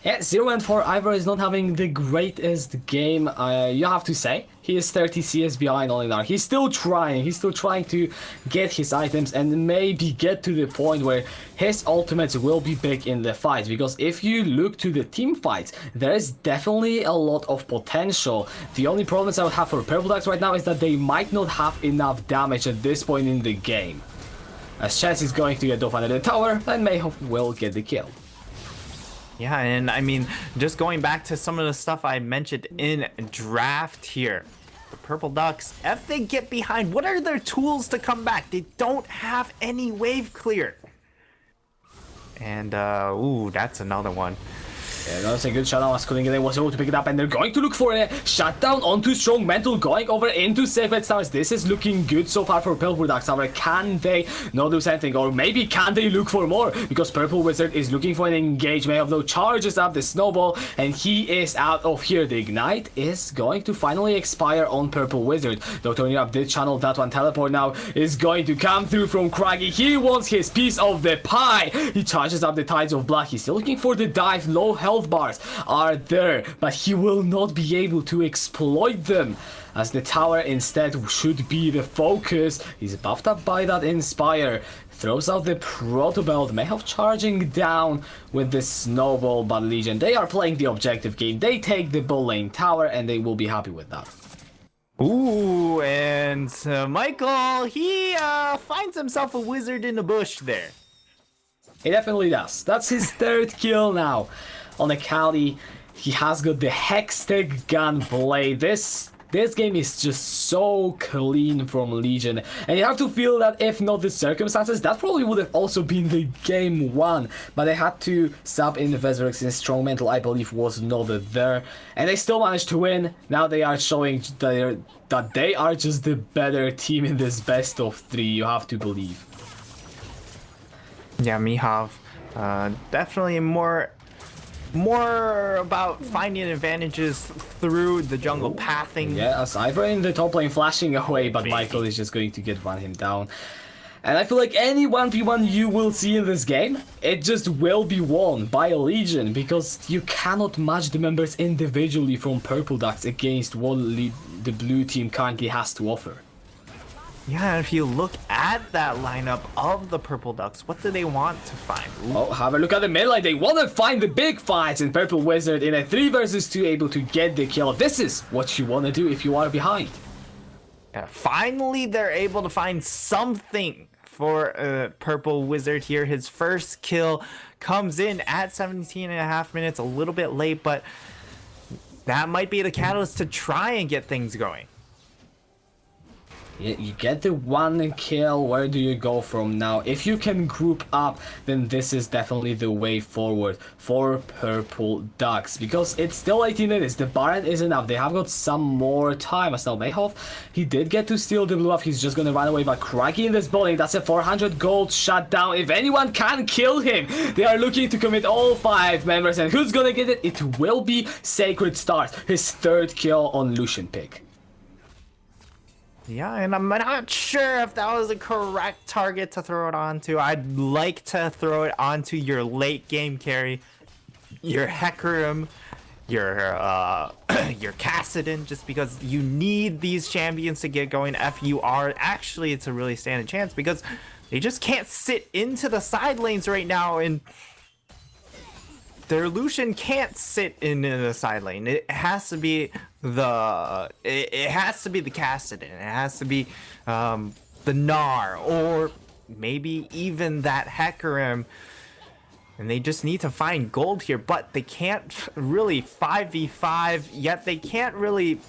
Yeah, 0 and 4 Ivor is not having the greatest game, you have to say. He is 30 CS behind on Gnar. He's still trying to get his items and maybe get to the point where his ultimates will be big in the fights. Because if you look to the team fights, there is definitely a lot of potential. The only problems I would have for Purple Ducks right now is that they might not have enough damage at this point in the game. As Chance is going to get off under the tower, and Mayhoff will get the kill. Yeah, and I mean, just going back to some of the stuff I mentioned in draft here. The Purple Ducks, if they get behind, what are their tools to come back? They don't have any wave clear. And, ooh, that's another one. Yeah, that's a good shutdown as Kulingen was able to pick it up, and they're going to look for a shutdown onto Strong Mental, going over into Sacred Stars. This is looking good so far for Purple Ducks. However, can they not do something, or maybe can they look for more? Because Purple Wizard is looking for an engagement of though charges up the snowball, and he is out of here. The Ignite is going to finally expire on Purple Wizard. Though turning up did channel that one. Teleport now is going to come through from Craggy. He wants his piece of the pie. He charges up the Tides of Black. He's still looking for the dive. Low health bars are there, but he will not be able to exploit them, as the tower instead should be the focus. He's buffed up by that Inspire, throws out the Proto Belt, Mayhoff charging down with the Snowball, but Legion, they are playing the objective game. They take the bot lane tower, and they will be happy with that. Ooh, and Michael, he finds himself a wizard in the bush there. He definitely does. That's his third kill now on Akali. He has got the Hextech Gunblade. This game is just so clean from Legion, and you have to feel that if not the circumstances, that probably would have also been the game won. But they had to sub in the Veserix since Strong Mental, I believe, was not there, and they still managed to win. Now they are showing that they are just the better team in this best of 3. You have to believe. Yeah, Mihav, definitely more about finding advantages through the jungle pathing. Yeah, as Ivor in the top lane flashing away, but Michael is just going to run him down. And I feel like any 1v1 you will see in this game, it just will be won by Legion, because you cannot match the members individually from Purple Ducks against what the blue team currently has to offer. Yeah, if you look at that lineup of the Purple Ducks, what do they want to find? Ooh. Oh, have a look at the mid lane. They want to find the big fights, in Purple Wizard in a 3 versus 2 able to get the kill. This is what you want to do if you are behind. Yeah, finally, they're able to find something for Purple Wizard here. His first kill comes in at 17.5 minutes, a little bit late, but that might be the catalyst to try and get things going. You get the 1 kill, where do you go from now? If you can group up, then this is definitely the way forward for Purple Ducks, because it's still 18 minutes, the Baron isn't up, they have got some more time. As now Mayhoff, he did get to steal the blue buff, he's just gonna run away, but Craggy in this bowling, that's a 400 gold shutdown. If anyone can kill him, they are looking to commit all 5 members, and who's gonna get it? It will be Sacred Stars, his 3rd kill on Lucian pick. Yeah, and I'm not sure if that was the correct target to throw it onto. I'd like to throw it onto your late game carry, your Hecarim, your Kassadin, just because you need these champions to get going. FUR, actually, it's a really standing chance because they just can't sit into the side lanes right now, and their Lucian can't sit in the side lane. It has to be the Kassadin. It has to be the Gnar, or maybe even that Hecarim. And they just need to find gold here, but they can't really 5v5, yet they can't really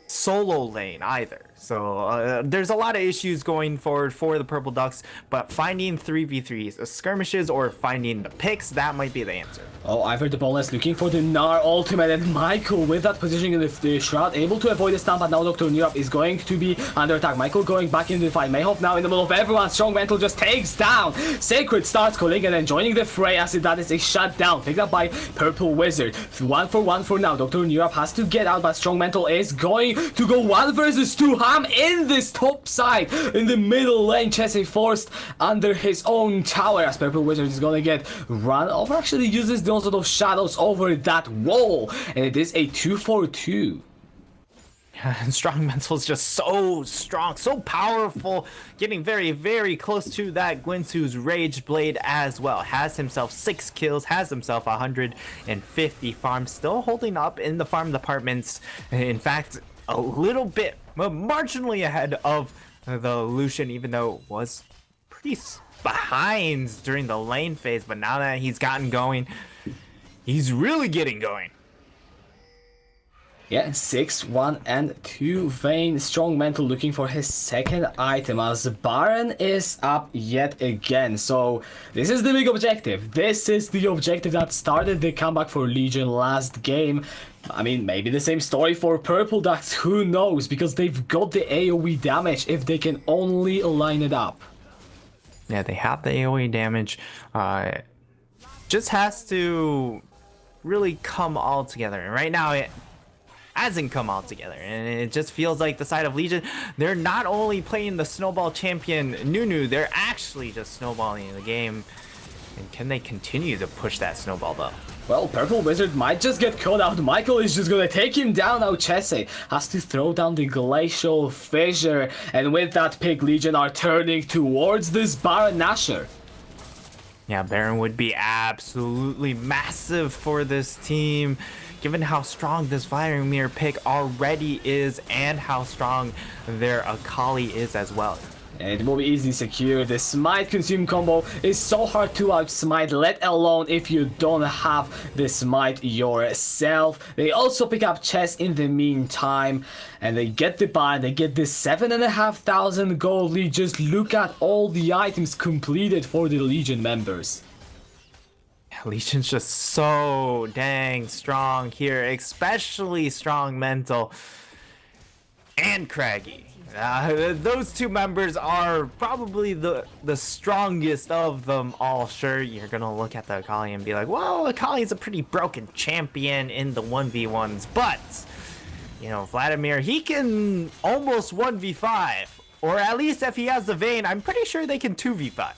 solo lane either. So there's a lot of issues going forward for the Purple Ducks, but finding 3v3s, skirmishes, or finding the picks, that might be the answer. Oh, I've heard the bonus looking for the Gnar ultimate, and Michael with that positioning in the Shroud able to avoid the stun, but now Dr. Nurap is going to be under attack. Michael going back into the fight. Mayhoff now in the middle of everyone. Strong Mental just takes down Sacred, starts calling and then joining the fray as that is a shutdown picked up by Purple Wizard. 1-for-1 for now. Dr. Nurap has to get out, but Strong Mental is going to go 1 versus 2. Ham in this top side in the middle lane. Chessie forced under his own tower as Purple Wizard is gonna get run over. Actually uses the sort of shadows over that wall, and it is a 2-for-2. And Strong Mental is just so strong, so powerful, getting very, very close to that Gwinsu's Rage Blade as well. Has himself 6 kills, has himself 150 farms, still holding up in the farm departments. In fact, a little bit, marginally ahead of the Lucian, even though it was pretty behind during the lane phase. But now that he's gotten going, he's really getting going. Yeah, 6-1 and 2 Vayne. Strong Mental looking for his second item as Baron is up yet again. So this is the big objective. This is the objective that started the comeback for Legion last game. I mean, maybe the same story for Purple Ducks, who knows, because they've got the AoE damage if they can only line it up. Yeah, they have the AoE damage. Just has to really come all together. And right now, it hasn't come all together, and it just feels like the side of Legion, they're not only playing the snowball champion Nunu, they're actually just snowballing the game. And can they continue to push that snowball though? Well, Purple Wizard might just get caught out. Michael is just gonna take him down now. Chessie has to throw down the Glacial Fissure, and with that pick, Legion are turning towards this Baron Nashor. Yeah, Baron would be absolutely massive for this team, given how strong this Vladimir pick already is and how strong their Akali is as well. And it will be easily secure. The Smite Consume combo is so hard to outsmite, let alone if you don't have the Smite yourself. They also pick up Chess in the meantime, and they get the buy, they get the 7,500 gold lead. Just look at all the items completed for the Legion members. Legion's just so dang strong here, especially Strong Mental and Craggy. Those two members are probably the strongest of them all. Sure, you're gonna look at the Akali and be like, well, Akali's a pretty broken champion in the 1v1s, but you know, Vladimir, he can almost 1v5, or at least if he has the Vayne, I'm pretty sure they can 2v5.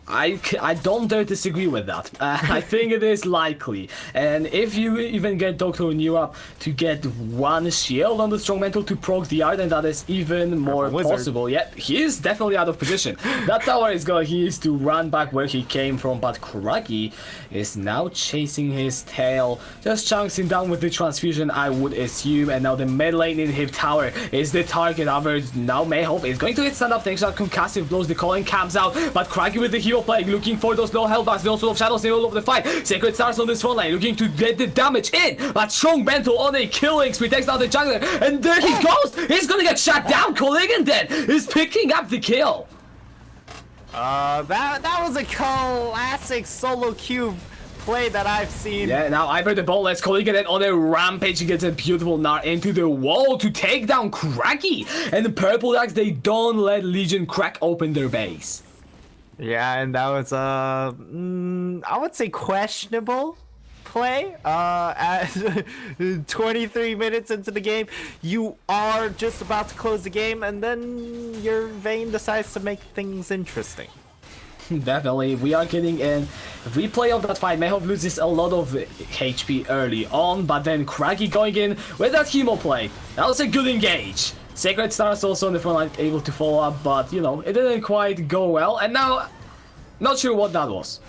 I don't dare disagree with that. I think it is likely. And if you even get Dr. Nurap to get 1 shield on the Strong Mental to proc the art, then that is even more possible. Yeah, he is definitely out of position. That tower is going, he needs to run back where he came from, but Craggy is now chasing his tail. Just chunks him down with the transfusion, I would assume. And now the mid lane in Hip Tower is the target. However, now Mayhoff is going to hit stand up thanks to that concussive blows. The calling comes out, but Craggy with the heal playing, looking for those low health bars, the also of shadows in the middle of the fight. Sacred starts on this front line, looking to get the damage in, but Strong Mental on a killing spree takes down the jungler, and there he goes! He's gonna get shot down. Colligan then is picking up the kill. That was a classic solo cube play that I've seen. Yeah, now I've heard the ball. Let's Colligan then on a rampage. He gets a beautiful Gnar into the wall to take down Craggy, and the Purple Ducks, they don't let Legion crack open their base. Yeah, and that was I would say questionable play. At 23 minutes into the game, you are just about to close the game, and then your Vayne decides to make things interesting. Definitely, we are getting a replay of that fight. Mayhoff loses a lot of HP early on, but then Craggy going in with that Hemo play. That was a good engage. Sacred Stars also on the front line able to follow up, but you know, it didn't quite go well, and now not sure what that was.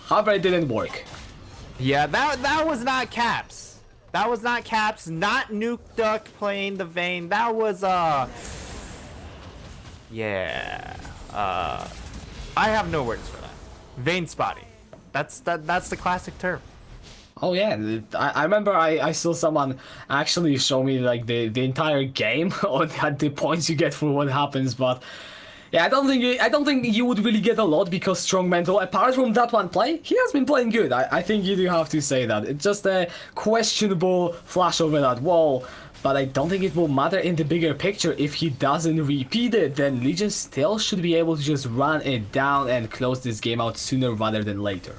However, it didn't work. Yeah, that was not Caps. That was not Caps, not Nuke Duck playing the Vayne. That was yeah. I have no words for that. Vayne spotting. That's the classic term. Oh yeah, I remember I saw someone actually show me like the entire game on the points you get for what happens, but yeah, I don't think you would really get a lot because Strong Mental, apart from that one play, he has been playing good. I think you do have to say that. It's just a questionable flash over that wall, but I don't think it will matter in the bigger picture. If he doesn't repeat it, then Legion still should be able to just run it down and close this game out sooner rather than later.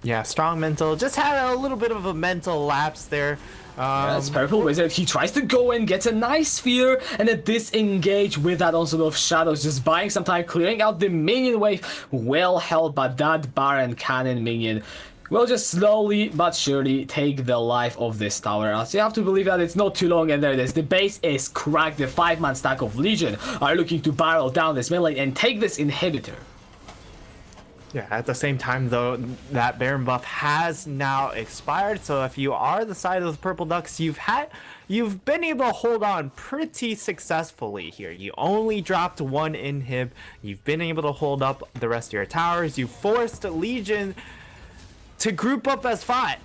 Yeah, Strong Mental just had a little bit of a mental lapse there. That's Purple Wizard. He tries to go in, gets a nice sphere, and then disengage with that onslaught of shadows, just buying some time, clearing out the minion wave. Well held, but that Baron Cannon minion will just slowly but surely take the life of this tower. So you have to believe that it's not too long, and there it is. The base is cracked. The 5-man stack of Legion are looking to barrel down this melee and take this inhibitor. Yeah, at the same time though, that Baron buff has now expired, so if you are the side of the Purple Ducks, you've been able to hold on pretty successfully here. You only dropped 1 inhib, you've been able to hold up the rest of your towers, you forced Legion to group up as 5.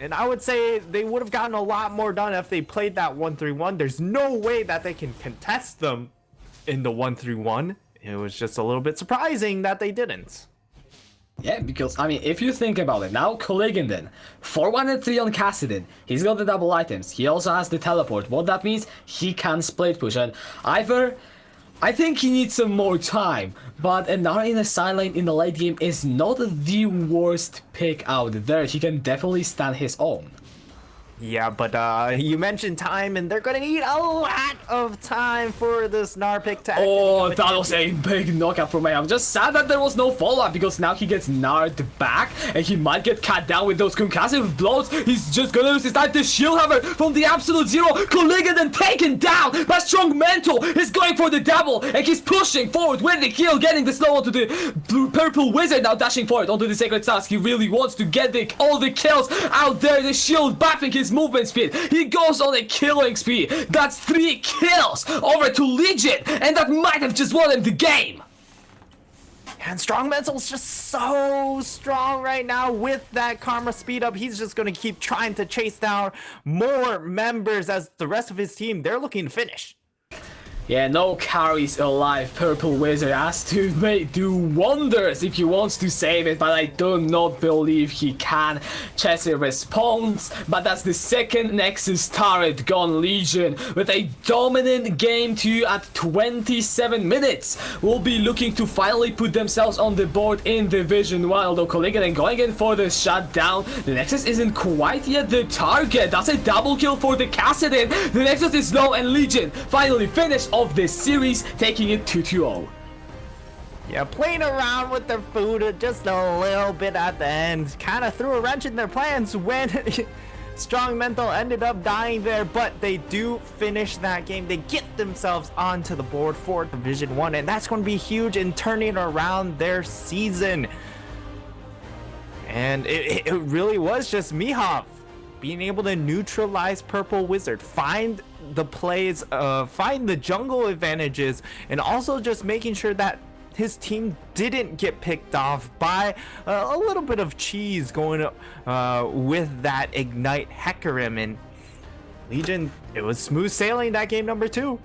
And I would say they would have gotten a lot more done if they played that 1-3-1. There's no way that they can contest them in the 1-3-1. It was just a little bit surprising that they didn't. Yeah, because, I mean, if you think about it, now Colligan then, 4-1 and 3 on Kassadin, he's got the double items, he also has the teleport. What that means, he can split push, and either, I think he needs some more time, but another in the sideline in the late game is not the worst pick out there. He can definitely stand his own. Yeah, but you mentioned time, and they're gonna need a lot of time for this Gnar pick to Oh, that was a big knockout for me. I'm just sad that there was no follow-up, because now he gets Gnarred back, and he might get cut down with those concussive blows. He's just gonna lose his life. The shield hammer from the absolute zero. Colligan then taken down by Strong Mental. He's going for the double, and he's pushing forward with the kill, getting the slow onto the Purple Wizard, now dashing forward onto the Sacred Stars. He really wants to get all the kills out there. The shield buffing his movement speed. He goes on a killing speed. That's 3 kills over to Legion, and that might have just won him the game. And Strong Mental's just so strong right now with that Karma speed up. He's just going to keep trying to chase down more members as the rest of his team, they're looking to finish. Yeah, no carries alive. Purple Wizard has to do wonders if he wants to save it, but I do not believe he can. Chessie responds, but that's the second Nexus turret gone. Legion with a dominant game 2 at 27 minutes will be looking to finally put themselves on the board in Division 1, although Colligan going in for the shutdown. The Nexus isn't quite yet the target. That's a double kill for the Kassadin. The Nexus is low, and Legion finally finished of this series, taking it 2-0. Yeah, playing around with their food just a little bit at the end. Kind of threw a wrench in their plans when Strong Mental ended up dying there, but they do finish that game. They get themselves onto the board for Division 1, and that's going to be huge in turning around their season. And it really was just Mihov being able to neutralize Purple Wizard, find the plays, find the jungle advantages, and also just making sure that his team didn't get picked off by a little bit of cheese going with that Ignite Hecarim. And Legion, it was smooth sailing that game number 2.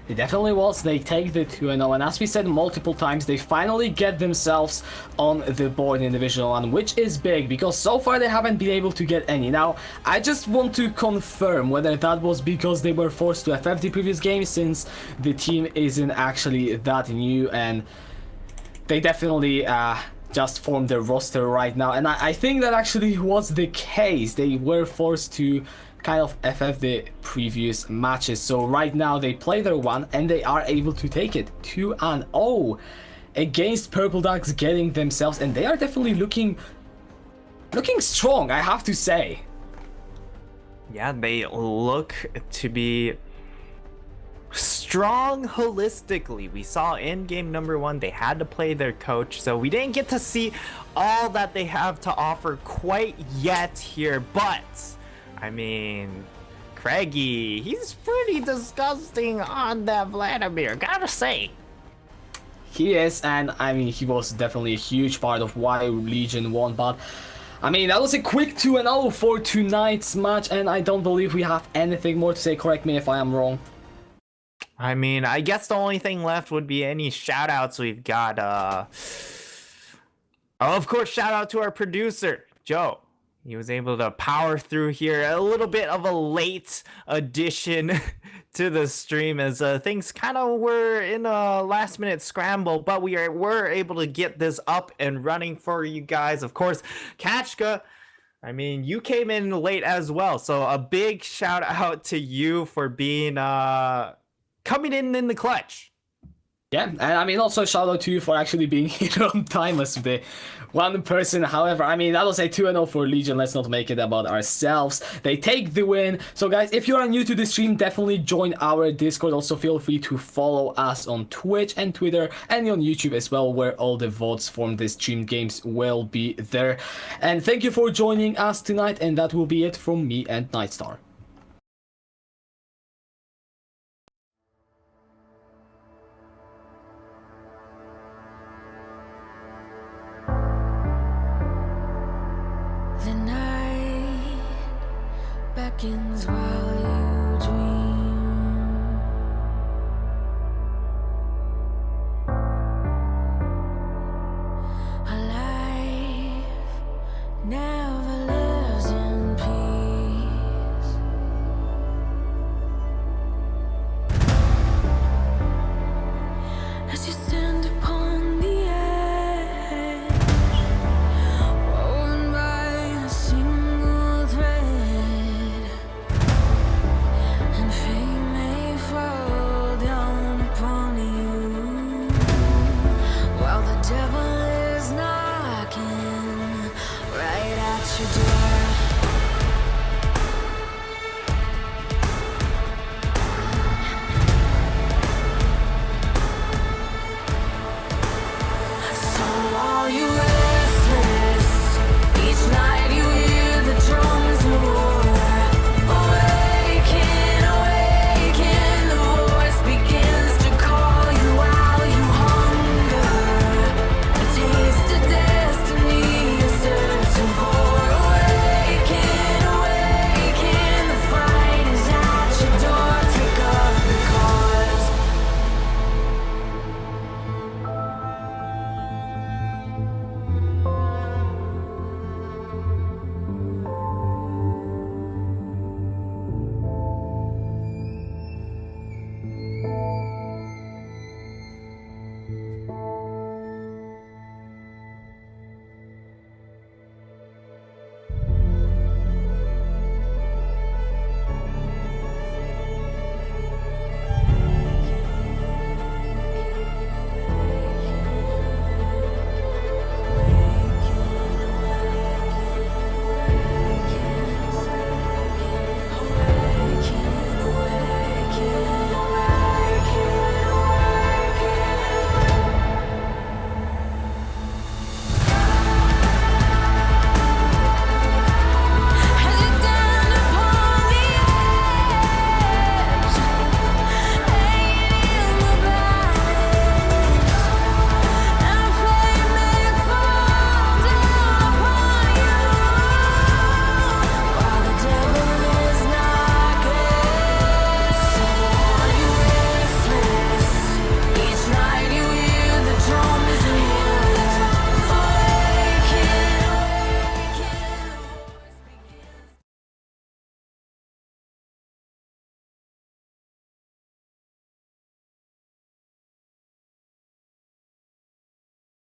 It definitely was. They take the 2-0, and as we said multiple times, they finally get themselves on the board in Division 1, which is big, because so far they haven't been able to get any. Now, I just want to confirm whether that was because they were forced to FF the previous game, since the team isn't actually that new, and they definitely just formed their roster right now, and I think that actually was the case. They were forced to kind of FF the previous matches, so right now they play their one and they are able to take it 2-0 against Purple Ducks, getting themselves, and they are definitely looking strong, I have to say. Yeah, they look to be strong holistically. We saw in game number 1 they had to play their coach, so we didn't get to see all that they have to offer quite yet here, but I mean, Craigie, he's pretty disgusting on that Vladimir, gotta say. He is, and I mean, he was definitely a huge part of why Legion won, but I mean, that was a quick 2-0 for tonight's match, and I don't believe we have anything more to say. Correct me if I am wrong. I mean, I guess the only thing left would be any shout outs we've got. Of course, shout out to our producer, Joe. He was able to power through here. A little bit of a late addition to the stream as things kind of were in a last minute scramble, but were able to get this up and running for you guys. Of course, Kachka, I mean, you came in late as well. So a big shout out to you for being coming in the clutch. Yeah, and I mean, also shout out to you for actually being here on time as the one person. However, I mean, that was a 2-0 for Legion. Let's not make it about ourselves. They take the win. So guys, if you are new to the stream, definitely join our Discord. Also, feel free to follow us on Twitch and Twitter and on YouTube as well, where all the votes from the stream games will be there. And thank you for joining us tonight, and that will be it from me and Nightstar. The night beckons while you dream. A life never lives in peace. As you stand upon the edge, woven by a single thread, and fate may fall down upon you, while the devil is knocking right at your door.